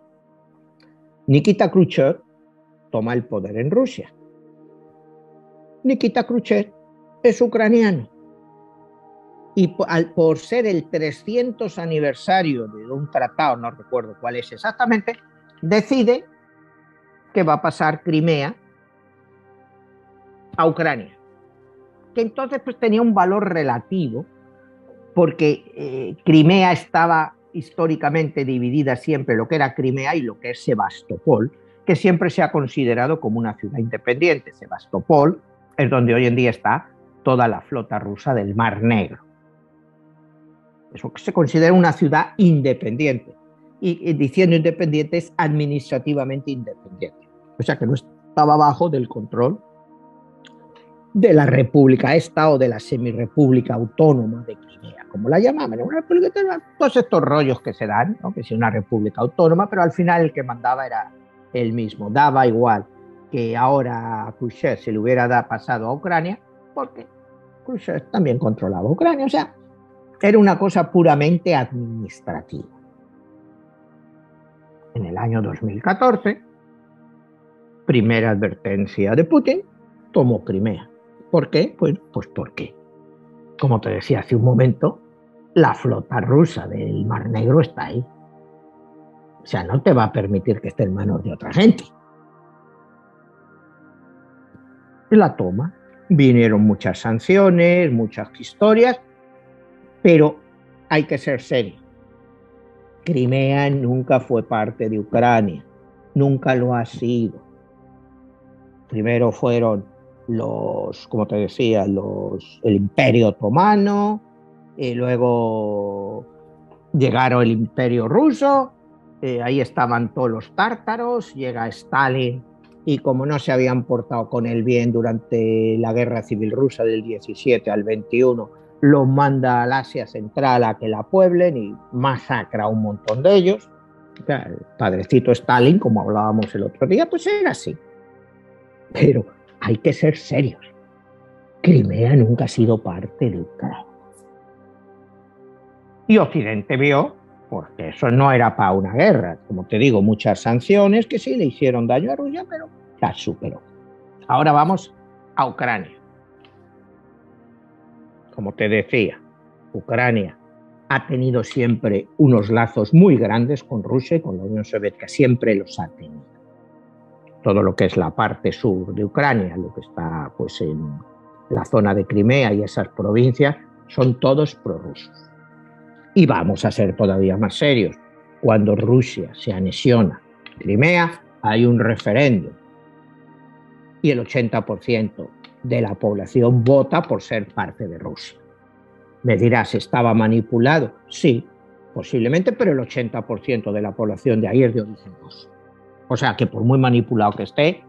Nikita Khrushchev toma el poder en Rusia. Nikita Khrushchev es ucraniano. Y por ser el 300 aniversario de un tratado, no recuerdo cuál es exactamente, decide que va a pasar Crimea a Ucrania. Que entonces pues tenía un valor relativo porque Crimea estaba históricamente dividida siempre lo que era Crimea y lo que es Sebastopol, que siempre se ha considerado como una ciudad independiente. Sebastopol es donde hoy en día está toda la flota rusa del Mar Negro. Eso se considera una ciudad independiente. Y diciendo independiente es administrativamente independiente. O sea que no estaba bajo del control de la República esta o de la semirrepública autónoma de Crimea, como la llamaban. Una república, todos estos rollos que se dan, ¿no? Que si una república autónoma, pero al final el que mandaba era él mismo. Daba igual que ahora a Khrushchev se le hubiera pasado a Ucrania, porque Khrushchev también controlaba Ucrania. O sea, era una cosa puramente administrativa. En el año 2014, primera advertencia de Putin, tomó Crimea. ¿Por qué? Pues porque, como te decía hace un momento, la flota rusa del Mar Negro está ahí. O sea, no te va a permitir que esté en manos de otra gente. Y la toma. Vinieron muchas sanciones, muchas historias, pero hay que ser serio. Crimea nunca fue parte de Ucrania, nunca lo ha sido. Primero fueron como te decía, el Imperio Otomano, y luego llegaron el Imperio Ruso, ahí estaban todos los tártaros, llega Stalin y como no se habían portado con él bien durante la Guerra Civil Rusa del 17 al 21, los manda al Asia Central a que la pueblen y masacra a un montón de ellos. O sea, el padrecito Stalin, como hablábamos el otro día, pues era así. Pero hay que ser serios. Crimea nunca ha sido parte de Ucrania. Y Occidente vio, porque eso no era para una guerra. Como te digo, muchas sanciones que sí le hicieron daño a Rusia, pero las superó. Ahora vamos a Ucrania. Como te decía, Ucrania ha tenido siempre unos lazos muy grandes con Rusia y con la Unión Soviética. Siempre los ha tenido. Todo lo que es la parte sur de Ucrania, lo que está pues en la zona de Crimea y esas provincias, son todos prorrusos. Y vamos a ser todavía más serios. Cuando Rusia se anexiona Crimea, hay un referéndum y el 80% de la población vota por ser parte de Rusia. Me dirás, ¿estaba manipulado? Sí, posiblemente, pero el 80% de la población de ahí es de origen ruso. O sea que por muy manipulado que esté,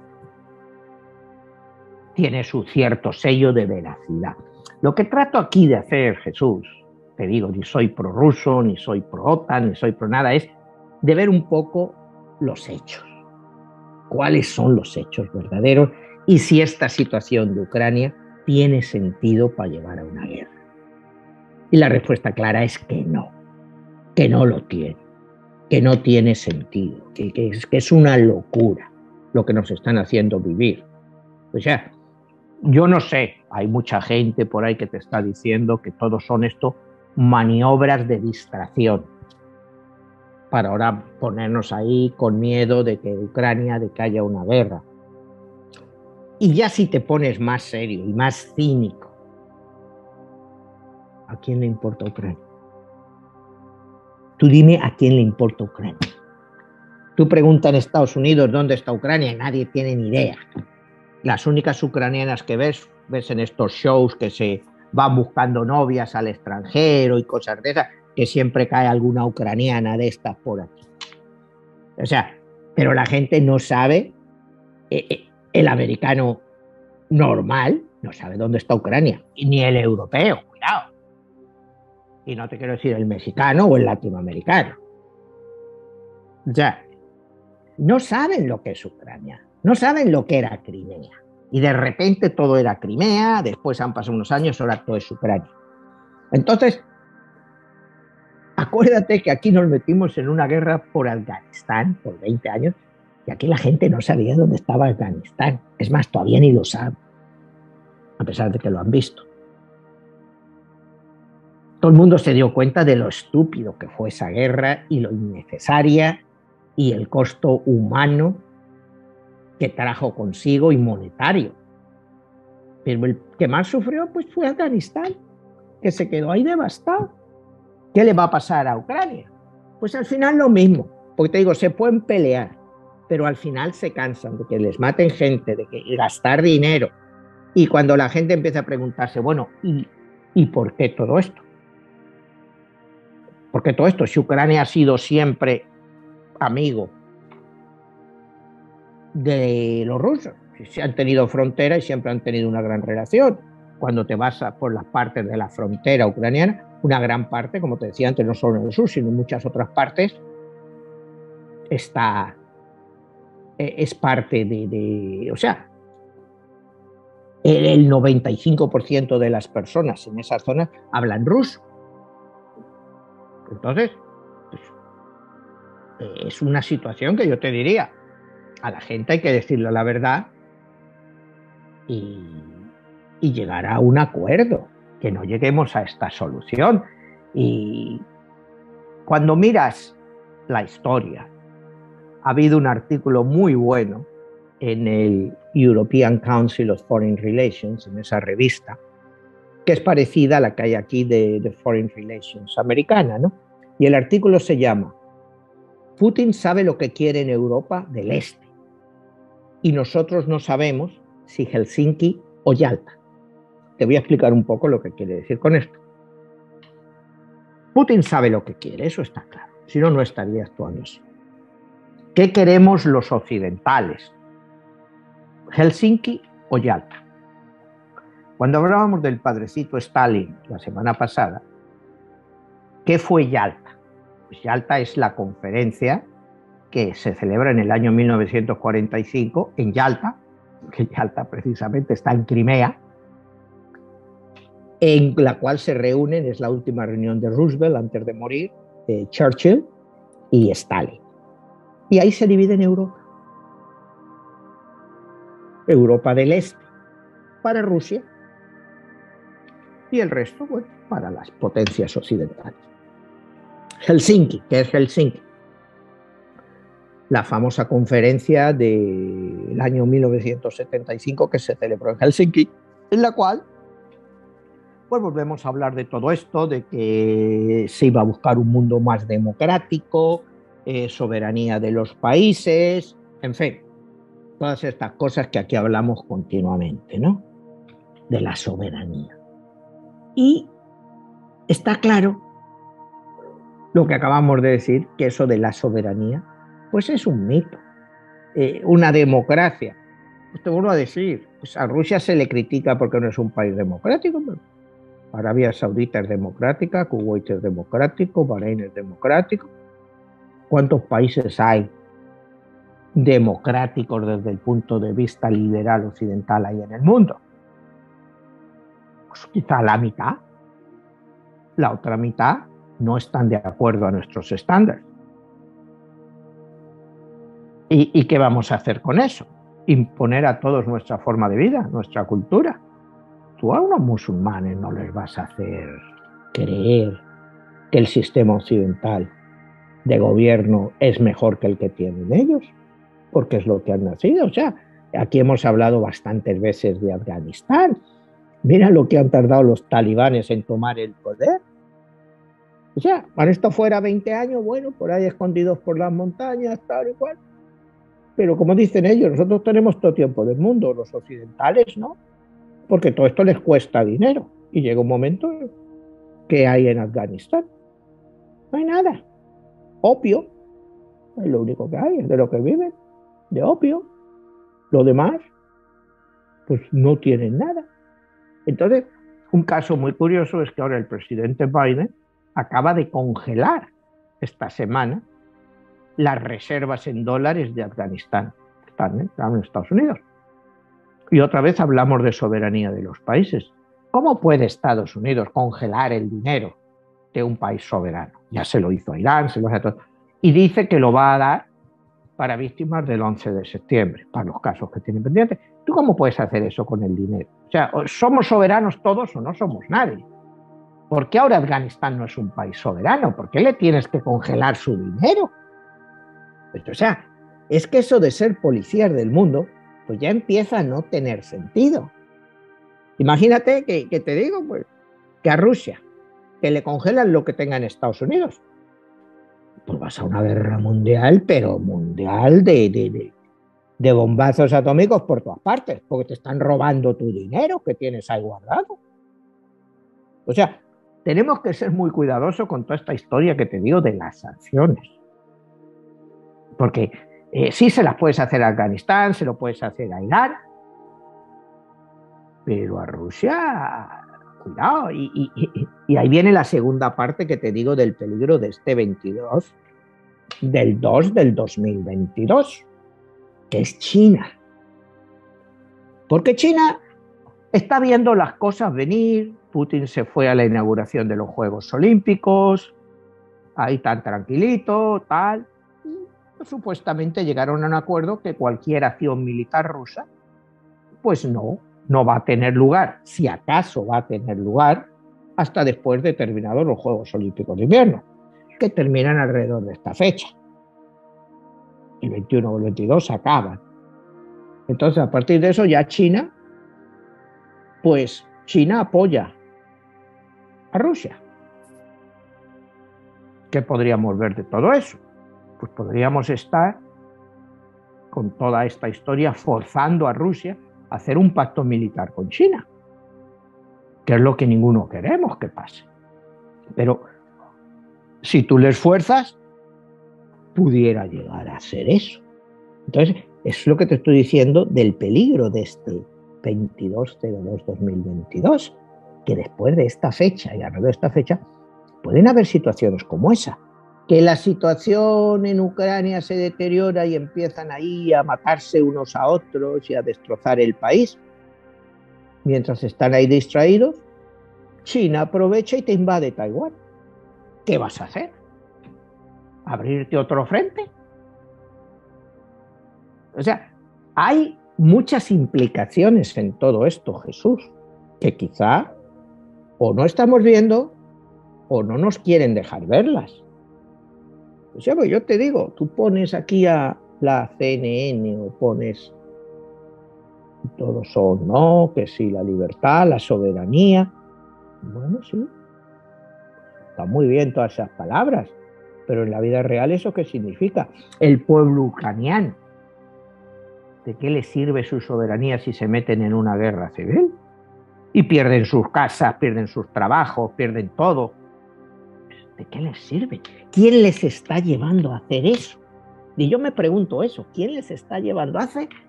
tiene su cierto sello de veracidad. Lo que trato aquí de hacer, Jesús, te digo, ni soy prorruso, ni soy pro-OTAN, ni soy pro nada, es de ver un poco los hechos. ¿Cuáles son los hechos verdaderos? Y si esta situación de Ucrania tiene sentido para llevar a una guerra. Y la respuesta clara es que no lo tiene, que no tiene sentido, que es una locura lo que nos están haciendo vivir. O sea, yo no sé, hay mucha gente por ahí que te está diciendo que todo son esto maniobras de distracción para ahora ponernos ahí con miedo de que Ucrania, de que haya una guerra. Y ya si te pones más serio y más cínico, ¿a quién le importa Ucrania? Tú dime a quién le importa Ucrania. Tú preguntas en Estados Unidos dónde está Ucrania y nadie tiene ni idea. Las únicas ucranianas que ves en estos shows que se van buscando novias al extranjero y cosas de esas, que siempre cae alguna ucraniana de estas por aquí. O sea, pero la gente no sabe, el americano normal no sabe dónde está Ucrania, ni el europeo, cuidado. Y no te quiero decir el mexicano o el latinoamericano. O sea, no saben lo que es Ucrania, no saben lo que era Crimea. Y de repente todo era Crimea, después han pasado unos años, ahora todo es Ucrania. Entonces, acuérdate que aquí nos metimos en una guerra por Afganistán por 20 años y aquí la gente no sabía dónde estaba Afganistán. Es más, todavía ni lo sabe, a pesar de que lo han visto. Todo el mundo se dio cuenta de lo estúpido que fue esa guerra y lo innecesaria y el costo humano que trajo consigo y monetario. Pero el que más sufrió pues fue Afganistán, que se quedó ahí devastado. ¿Qué le va a pasar a Ucrania? Pues al final lo mismo, porque te digo, se pueden pelear, pero al final se cansan de que les maten gente, de que gastar dinero. Y cuando la gente empieza a preguntarse, bueno, ¿y por qué todo esto? ¿Por qué todo esto? Si Ucrania ha sido siempre amigo de los rusos, si han tenido frontera y siempre han tenido una gran relación. Cuando te vas por las partes de la frontera ucraniana, una gran parte, como te decía antes, no solo en el sur, sino en muchas otras partes, es parte o sea, el 95% de las personas en esas zonas hablan ruso. Entonces, pues, es una situación que yo te diría, a la gente hay que decirle la verdad y llegar a un acuerdo, que no lleguemos a esta solución. Y cuando miras la historia, ha habido un artículo muy bueno en el European Council of Foreign Relations, en esa revista, que es parecida a la que hay aquí de Foreign Relations americana, ¿no? Y el artículo se llama Putin sabe lo que quiere en Europa del Este y nosotros no sabemos si Helsinki o Yalta. Te voy a explicar un poco lo que quiere decir con esto. Putin sabe lo que quiere, eso está claro. Si no, no estaría actuando así. ¿Qué queremos los occidentales? ¿Helsinki o Yalta? Cuando hablábamos del padrecito Stalin la semana pasada, ¿qué fue Yalta? Pues Yalta es la conferencia que se celebra en el año 1945 en Yalta, que Yalta precisamente está en Crimea, en la cual se reúnen, es la última reunión de Roosevelt antes de morir, Churchill y Stalin. Y ahí se divide en Europa. Europa del Este para Rusia y el resto, bueno, para las potencias occidentales. Helsinki, ¿qué es Helsinki? La famosa conferencia del año 1975 que se celebró en Helsinki, en la cual pues volvemos a hablar de todo esto, de que se iba a buscar un mundo más democrático, soberanía de los países, en fin, todas estas cosas que aquí hablamos continuamente, ¿no? De la soberanía. Y está claro lo que acabamos de decir, que eso de la soberanía, pues es un mito. Una democracia, pues te vuelvo a decir, pues a Rusia se le critica porque no es un país democrático, pero Arabia Saudita es democrática, Kuwait es democrático, Bahrein es democrático. ¿Cuántos países hay democráticos desde el punto de vista liberal occidental hay en el mundo? Pues quizá la mitad. La otra mitad no están de acuerdo a nuestros estándares. ¿Y qué vamos a hacer con eso? Imponer a todos nuestra forma de vida, nuestra cultura. Tú a unos musulmanes no les vas a hacer creer que el sistema occidental de gobierno es mejor que el que tienen ellos, porque es lo que han nacido. O sea, aquí hemos hablado bastantes veces de Afganistán. Mira lo que han tardado los talibanes en tomar el poder. O sea, han estado fuera 20 años, bueno, por ahí escondidos por las montañas, tal y cual. Pero como dicen ellos, nosotros tenemos todo tiempo del mundo, los occidentales no, porque todo esto les cuesta dinero. Y llega un momento que hay en Afganistán. No hay nada. Opio, es lo único que hay, es de lo que viven, de opio. Lo demás, pues no tienen nada. Entonces, un caso muy curioso es que ahora el presidente Biden acaba de congelar esta semana las reservas en dólares de Afganistán. Están en Estados Unidos. Y otra vez hablamos de soberanía de los países. ¿Cómo puede Estados Unidos congelar el dinero de un país soberano? Ya se lo hizo a Irán, se lo hace a todo. Y dice que lo va a dar para víctimas del 11 de septiembre, para los casos que tienen pendientes. ¿Tú cómo puedes hacer eso con el dinero? O sea, ¿somos soberanos todos o no somos nadie? ¿Por qué ahora Afganistán no es un país soberano? ¿Por qué le tienes que congelar su dinero? Pues, o sea, es que eso de ser policías del mundo, pues ya empieza a no tener sentido. Imagínate que te digo, pues, que a Rusia, que le congelan lo que tenga en Estados Unidos. pues vas a una guerra mundial, pero mundial de bombazos atómicos por todas partes, porque te están robando tu dinero que tienes ahí guardado. O sea, tenemos que ser muy cuidadosos con toda esta historia que te digo de las sanciones. Porque sí se las puedes hacer a Afganistán, se lo puedes hacer a Irán, pero a Rusia, cuidado. Y ahí viene la segunda parte que te digo del peligro de este 22, del 2 del 2022, que es China. Porque China está viendo las cosas venir. Putin se fue a la inauguración de los Juegos Olímpicos, ahí tan tranquilito, tal. Y supuestamente llegaron a un acuerdo que cualquier acción militar rusa, pues no va a tener lugar, si acaso va a tener lugar, hasta después de terminados los Juegos Olímpicos de Invierno, que terminan alrededor de esta fecha. El 21 o el 22 acaban. Entonces, a partir de eso, ya China, pues China apoya a Rusia. ¿Qué podríamos ver de todo eso? Pues podríamos estar con toda esta historia forzando a Rusia a hacer un pacto militar con China, que es lo que ninguno queremos que pase. Pero si tú les fuerzas, pudiera llegar a hacer eso. Entonces, es lo que te estoy diciendo del peligro de este 22/02/2022, que después de esta fecha y alrededor de esta fecha pueden haber situaciones como esa, que la situación en Ucrania se deteriora y empiezan ahí a matarse unos a otros y a destrozar el país. Mientras están ahí distraídos, China aprovecha y te invade Taiwán. ¿Qué vas a hacer? ¿Abrirte otro frente? O sea, hay muchas implicaciones en todo esto, Jesús, que quizá o no estamos viendo o no nos quieren dejar verlas. O sea, pues yo te digo, tú pones aquí a la CNN o pones todos son, no, que sí, la libertad, la soberanía. Bueno, sí, está muy bien todas esas palabras, pero en la vida real, ¿eso qué significa? El pueblo ucraniano, ¿de qué les sirve su soberanía si se meten en una guerra civil? Y pierden sus casas, pierden sus trabajos, pierden todo. ¿De qué les sirve? ¿Quién les está llevando a hacer eso? Y yo me pregunto eso, ¿quién les está llevando?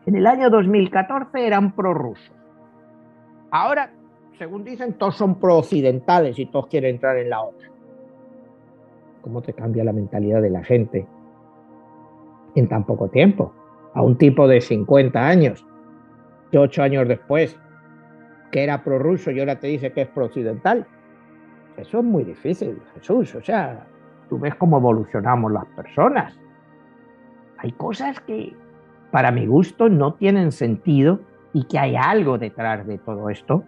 En el año 2014 eran prorrusos. Ahora, según dicen, todos son pro-occidentales y todos quieren entrar en la otra. ¿Cómo te cambia la mentalidad de la gente en tan poco tiempo? A un tipo de 50 años, que 8 años después, que era prorruso y ahora te dice que es pro-occidental. Eso es muy difícil, Jesús. O sea, tú ves cómo evolucionamos las personas. Hay cosas que, para mi gusto, no tienen sentido y que hay algo detrás de todo esto,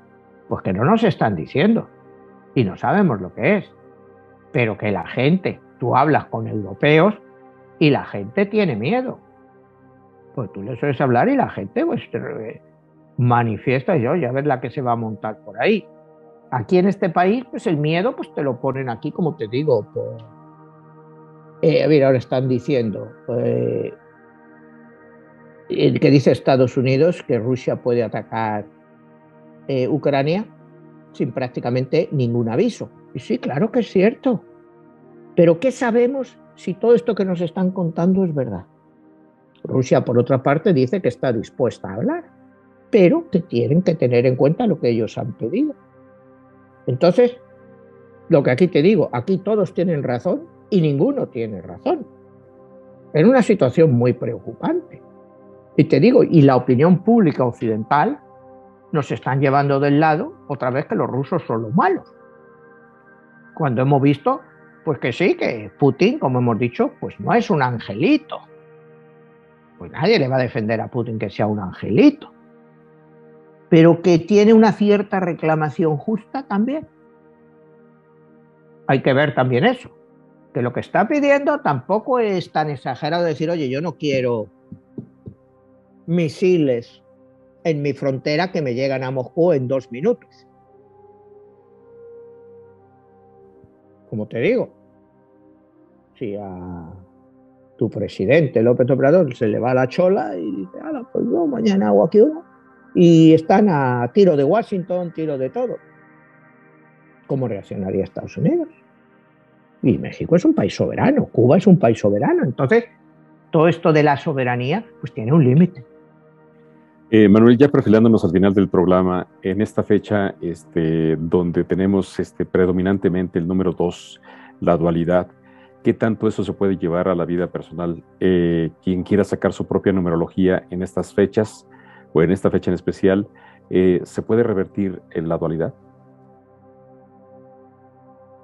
pues que no nos están diciendo y no sabemos lo que es. Pero que la gente, tú hablas con europeos y la gente tiene miedo. Pues tú les sueles hablar y la gente pues manifiesta, y oye, a ver la que se va a montar por ahí. Aquí en este país, pues el miedo pues te lo ponen aquí, como te digo, mira, ahora están diciendo que dice Estados Unidos que Rusia puede atacar Ucrania sin prácticamente ningún aviso. Y sí, claro que es cierto. Pero ¿qué sabemos si todo esto que nos están contando es verdad? Rusia, por otra parte, dice que está dispuesta a hablar, pero que tienen que tener en cuenta lo que ellos han pedido. Entonces, lo que aquí te digo, aquí todos tienen razón y ninguno tiene razón. En una situación muy preocupante. Y te digo, y la opinión pública occidental nos están llevando del lado, otra vez, que los rusos son los malos. Cuando hemos visto, pues que sí, que Putin, como hemos dicho, pues no es un angelito. Pues nadie le va a defender a Putin que sea un angelito. Pero que tiene una cierta reclamación justa también. Hay que ver también eso. Que lo que está pidiendo tampoco es tan exagerado decir, oye, yo no quiero misiles en mi frontera que me llegan a Moscú en 2 minutos. Como te digo, Si a tu presidente López Obrador se le va la chola y dice, pues yo mañana hago aquí uno, y están a tiro de Washington, tiro de todo, ¿cómo reaccionaría Estados Unidos? Y México es un país soberano, Cuba es un país soberano, entonces todo esto de la soberanía pues tiene un límite. Manuel, ya perfilándonos al final del programa, en esta fecha donde tenemos predominantemente el número 2, la dualidad, ¿qué tanto eso se puede llevar a la vida personal? Quien quiera sacar su propia numerología en estas fechas, o en esta fecha en especial, ¿se puede revertir en la dualidad?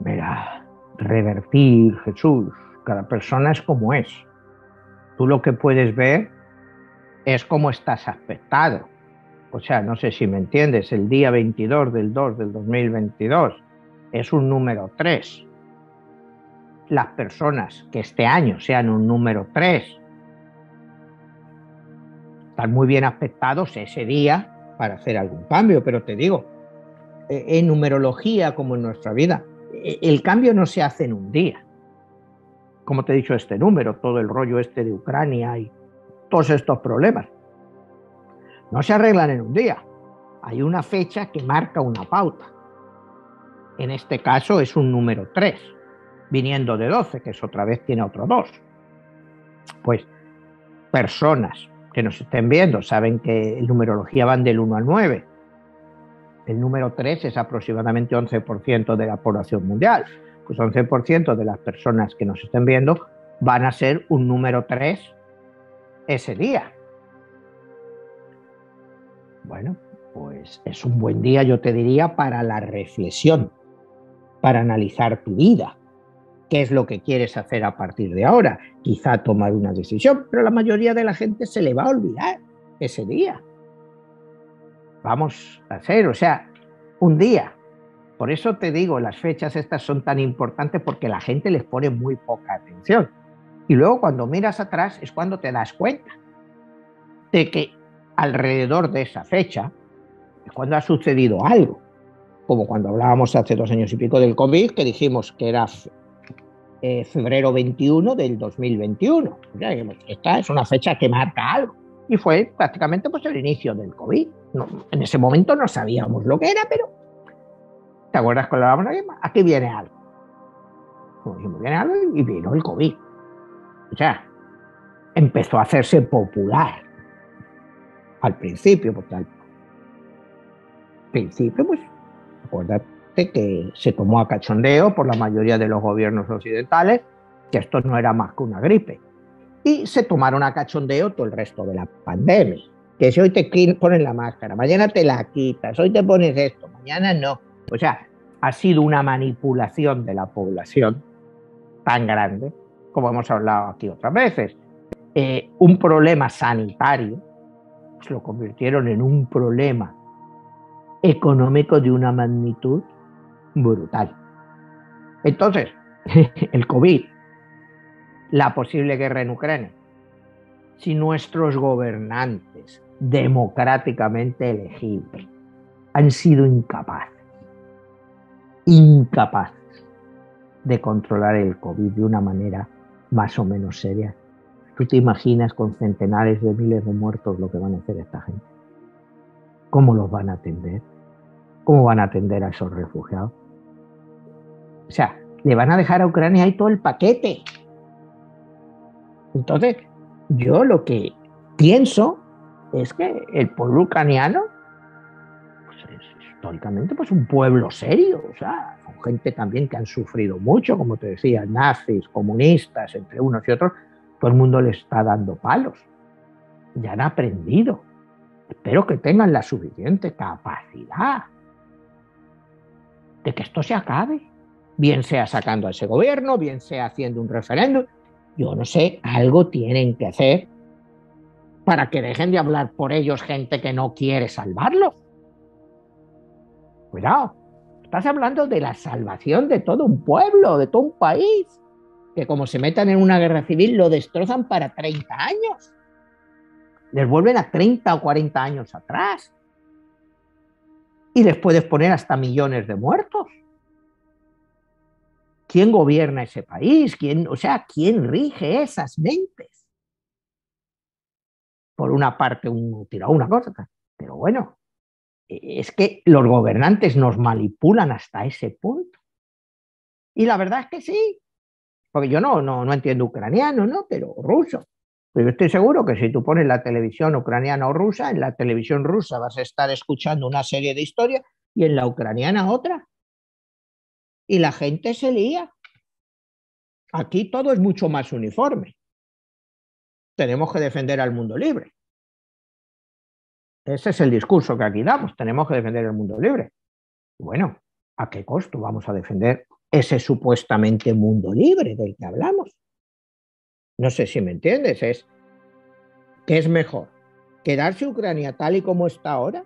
Mira, revertir, Jesús, cada persona es como es. Tú lo que puedes ver es cómo estás aspectado. O sea, no sé si me entiendes, el día 22 del 2 del 2022 es un número 3. Las personas que este año sean un número 3 están muy bien aspectados ese día para hacer algún cambio, pero te digo, en numerología como en nuestra vida, el cambio no se hace en un día. Como te he dicho, este número, todo el rollo de Ucrania y todos estos problemas, no se arreglan en un día. Hay una fecha que marca una pauta. En este caso es un número 3, viniendo de 12, que es otra vez tiene otro 2. Pues personas que nos estén viendo saben que en numerología van del 1 al 9. El número 3 es aproximadamente 11% de la población mundial. Pues 11% de las personas que nos estén viendo van a ser un número 3 ese día. Bueno, pues es un buen día, yo te diría, para la reflexión, para analizar tu vida. ¿Qué es lo que quieres hacer a partir de ahora? Quizá tomar una decisión, pero la mayoría de la gente se le va a olvidar ese día. Vamos a hacer, o sea, un día. Por eso te digo, las fechas estas son tan importantes porque la gente les pone muy poca atención. Y luego cuando miras atrás es cuando te das cuenta de que alrededor de esa fecha es cuando ha sucedido algo. Como cuando hablábamos hace 2 años y pico del COVID, que dijimos que era febrero 21 del 2021. O sea, esta es una fecha que marca algo. Y fue prácticamente pues, el inicio del COVID. No, en ese momento no sabíamos lo que era, pero ¿te acuerdas cuando hablábamos de aquí viene algo? Como dijimos, viene algo y vino el COVID. O sea, empezó a hacerse popular al principio, porque al principio, pues, acuérdate que se tomó a cachondeo por la mayoría de los gobiernos occidentales, que esto no era más que una gripe. Y se tomaron a cachondeo todo el resto de la pandemia. Que si hoy te ponen la máscara, mañana te la quitas, hoy te pones esto, mañana no. O sea, ha sido una manipulación de la población tan grande, como hemos hablado aquí otras veces. Un problema sanitario, pues lo convirtieron en un problema económico de una magnitud brutal. Entonces, el COVID, la posible guerra en Ucrania, si nuestros gobernantes democráticamente elegidos han sido incapaces de controlar el COVID de una manera más o menos seria, ¿tú te imaginas con centenares de miles de muertos lo que van a hacer esta gente? ¿Cómo los van a atender? ¿Cómo van a atender a esos refugiados? O sea, le van a dejar a Ucrania ahí todo el paquete. Entonces, yo lo que pienso es que el pueblo ucraniano pues es históricamente pues un pueblo serio, o sea, son gente también que han sufrido mucho, como te decía, nazis, comunistas, entre unos y otros, todo el mundo les está dando palos, ya han aprendido. Espero que tengan la suficiente capacidad de que esto se acabe, bien sea sacando a ese gobierno, bien sea haciendo un referéndum. Yo no sé, algo tienen que hacer para que dejen de hablar por ellos gente que no quiere salvarlos. Cuidado, estás hablando de la salvación de todo un pueblo, de todo un país, que como se metan en una guerra civil lo destrozan para 30 años. Les vuelven a 30 o 40 años atrás. Y les puedes poner hasta millones de muertos. ¿quién gobierna ese país? ¿Quién rige esas mentes? Por una parte, uno tira una cosa, pero bueno, es que los gobernantes nos manipulan hasta ese punto. Y la verdad es que sí, porque yo no entiendo ucraniano, ¿no? Pero ruso. Pero yo estoy seguro que si tú pones la televisión ucraniana o rusa, en la televisión rusa vas a estar escuchando una serie de historias y en la ucraniana otra. Y la gente se lía. Aquí todo es mucho más uniforme. Tenemos que defender al mundo libre. Ese es el discurso que aquí damos. Tenemos que defender el mundo libre. Bueno, ¿a qué costo vamos a defender ese supuestamente mundo libre del que hablamos? No sé si me entiendes. ¿Qué es mejor? ¿Quedarse Ucrania tal y como está ahora?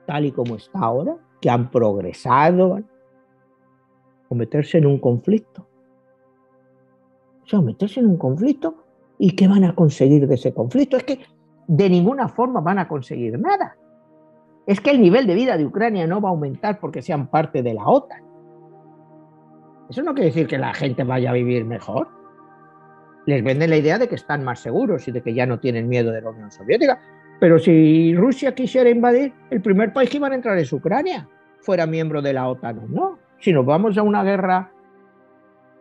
Tal y como está ahora, que han progresado, o meterse en un conflicto. O sea, meterse en un conflicto, ¿y qué van a conseguir de ese conflicto? Es que de ninguna forma van a conseguir nada. Es que el nivel de vida de Ucrania no va a aumentar porque sean parte de la OTAN. Eso no quiere decir que la gente vaya a vivir mejor. Les venden la idea de que están más seguros y de que ya no tienen miedo de la Unión Soviética. Pero si Rusia quisiera invadir, el primer país que iban a entrar es Ucrania, fuera miembro de la OTAN o no. Si nos vamos a una guerra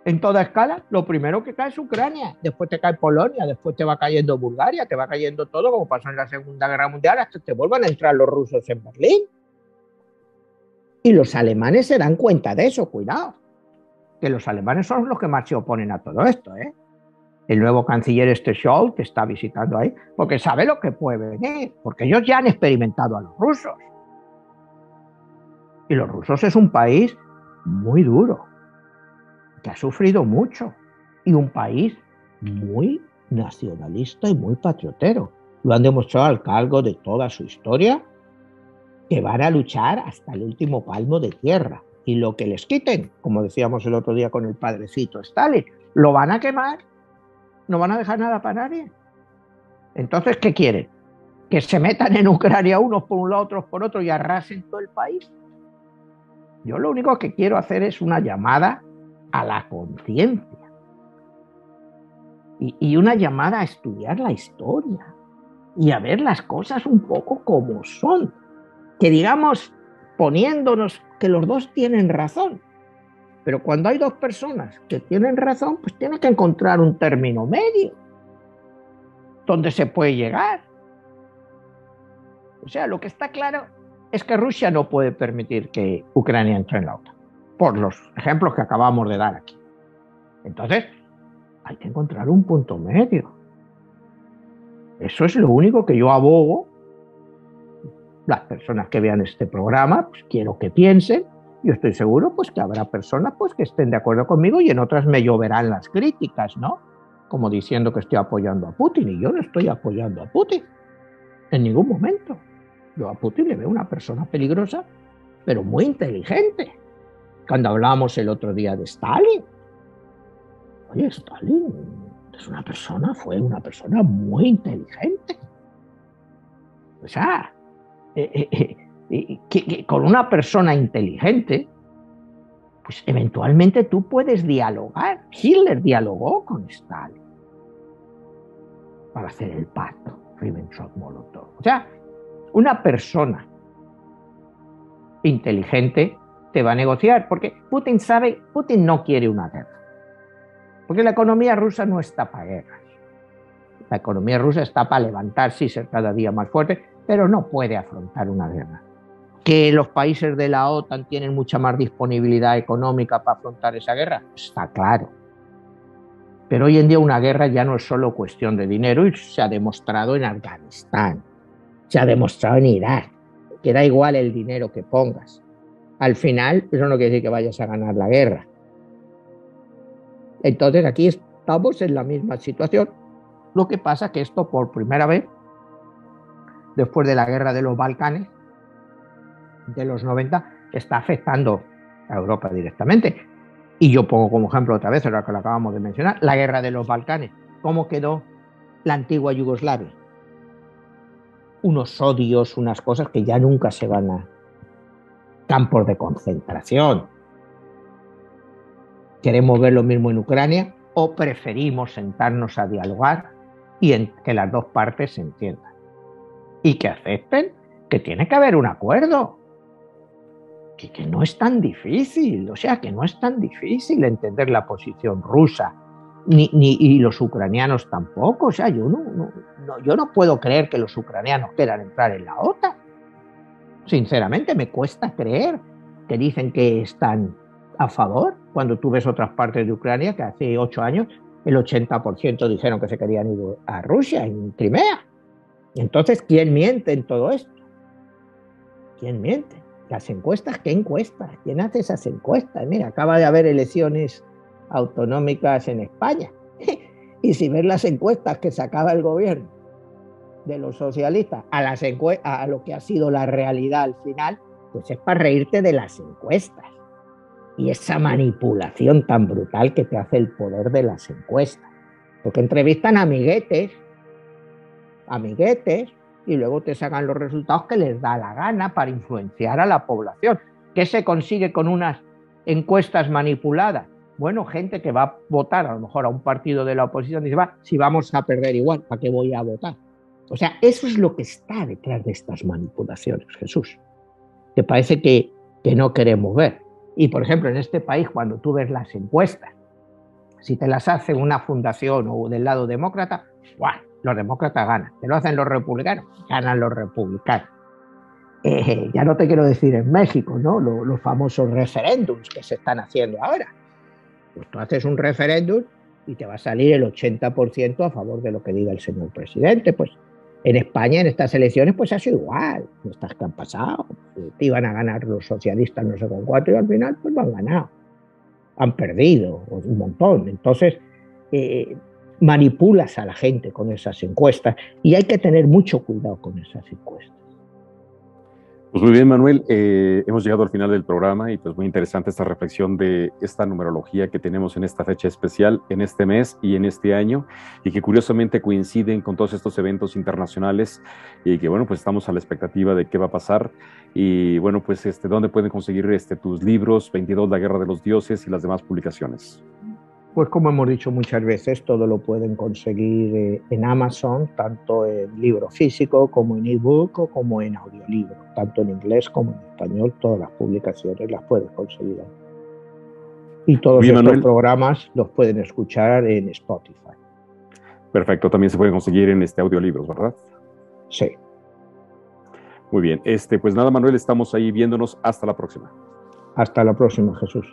en toda escala, lo primero que cae es Ucrania, después te cae Polonia, después te va cayendo Bulgaria, te va cayendo todo, como pasó en la Segunda Guerra Mundial, hasta que te vuelvan a entrar los rusos en Berlín. Y los alemanes se dan cuenta de eso, cuidado, que los alemanes son los que más se oponen a todo esto, ¿eh? El nuevo canciller Scholz, que está visitando ahí, porque sabe lo que puede venir, porque ellos ya han experimentado a los rusos. Y los rusos es un país muy duro, que ha sufrido mucho, y un país muy nacionalista y muy patriotero. Lo han demostrado al cargo de toda su historia, que van a luchar hasta el último palmo de tierra. Y lo que les quiten, como decíamos el otro día con el padrecito Stalin, lo van a quemar. No van a dejar nada para nadie. Entonces, ¿qué quieren? ¿Que se metan en Ucrania unos por un lado, otros por otro y arrasen todo el país? Yo lo único que quiero hacer es una llamada a la conciencia y una llamada a estudiar la historia y a ver las cosas un poco como son. Que digamos, poniéndonos que los dos tienen razón. Pero cuando hay dos personas que tienen razón, pues tienen que encontrar un término medio donde se puede llegar. O sea, lo que está claro es que Rusia no puede permitir que Ucrania entre en la OTAN, por los ejemplos que acabamos de dar aquí. Entonces, hay que encontrar un punto medio. Eso es lo único que yo abogo. Las personas que vean este programa, pues quiero que piensen. Yo estoy seguro pues, que habrá personas pues, que estén de acuerdo conmigo y en otras me lloverán las críticas, ¿no? Como diciendo que estoy apoyando a Putin, y yo no estoy apoyando a Putin en ningún momento. Yo a Putin le veo una persona peligrosa, pero muy inteligente. Cuando hablábamos el otro día de Stalin, oye, Stalin fue una persona muy inteligente. O sea, que con una persona inteligente, pues eventualmente tú puedes dialogar. Hitler dialogó con Stalin para hacer el pacto Ribbentrop-Molotov. O sea, una persona inteligente te va a negociar, porque Putin no quiere una guerra, porque la economía rusa no está para guerras. La economía rusa está para levantarse y ser cada día más fuerte, pero no puede afrontar una guerra. Que los países de la OTAN tienen mucha más disponibilidad económica para afrontar esa guerra, está claro. Pero hoy en día una guerra ya no es solo cuestión de dinero, y se ha demostrado en Afganistán, se ha demostrado en Irak, que da igual el dinero que pongas. Al final, eso no quiere decir que vayas a ganar la guerra. Entonces aquí estamos en la misma situación. Lo que pasa es que esto por primera vez, después de la guerra de los Balcanes, de los 90, está afectando a Europa directamente. Y yo pongo como ejemplo otra vez, ahora que lo acabamos de mencionar, la guerra de los Balcanes. ¿Cómo quedó la antigua Yugoslavia? Unos odios, unas cosas que ya nunca se van a... Campos de concentración. ¿Queremos ver lo mismo en Ucrania o preferimos sentarnos a dialogar y que las dos partes se entiendan? Y que acepten que tiene que haber un acuerdo, que no es tan difícil, o sea, que no es tan difícil entender la posición rusa, y los ucranianos tampoco. O sea, yo no puedo creer que los ucranianos quieran entrar en la OTAN. Sinceramente, me cuesta creer que dicen que están a favor, cuando tú ves otras partes de Ucrania que hace 8 años el 80% dijeron que se querían ir a Rusia, en Crimea. Entonces, ¿quién miente en todo esto? ¿Quién miente? Las encuestas, ¿qué encuestas? ¿Quién hace esas encuestas? Mira, acaba de haber elecciones autonómicas en España. Y si ves las encuestas que sacaba el gobierno de los socialistas a lo que ha sido la realidad al final, pues es para reírte de las encuestas. Y esa manipulación tan brutal que te hace el poder de las encuestas. Porque entrevistan a amiguetes, y luego te sacan los resultados que les da la gana para influenciar a la población. ¿Qué se consigue con unas encuestas manipuladas? Bueno, gente que va a votar a lo mejor a un partido de la oposición dice, si vamos a perder igual, ¿para qué voy a votar? O sea, eso es lo que está detrás de estas manipulaciones, Jesús, que parece que no queremos ver. Y, por ejemplo, en este país, cuando tú ves las encuestas, si te las hace una fundación o del lado demócrata, ¡buah!, los demócratas ganan. Te lo hacen los republicanos, ganan los republicanos. Ya no te quiero decir en México, ¿no? Los famosos referéndums que se están haciendo ahora. Pues tú haces un referéndum y te va a salir el 80% a favor de lo que diga el señor presidente. Pues en España, en estas elecciones, pues ha sido igual. Estas que han pasado, te iban a ganar los socialistas no sé con cuánto, y al final pues no han ganado. Han perdido un montón. Entonces, manipulas a la gente con esas encuestas y hay que tener mucho cuidado con esas encuestas. Pues muy bien, Manuel, hemos llegado al final del programa y pues muy interesante esta reflexión de esta numerología que tenemos en esta fecha especial, en este mes y en este año, y que curiosamente coinciden con todos estos eventos internacionales y que bueno, pues estamos a la expectativa de qué va a pasar. Y bueno, pues ¿dónde pueden conseguir tus libros, 22, La Guerra de los Dioses y las demás publicaciones? Pues como hemos dicho muchas veces, todo lo pueden conseguir en Amazon, tanto en libro físico como en ebook o como en audiolibro, tanto en inglés como en español. Todas las publicaciones las pueden conseguir. Y todos bien, estos programas los pueden escuchar en Spotify. Perfecto, también se pueden conseguir en audiolibros, ¿verdad? Sí. Muy bien, pues nada, Manuel, estamos ahí viéndonos. Hasta la próxima. Hasta la próxima, Jesús.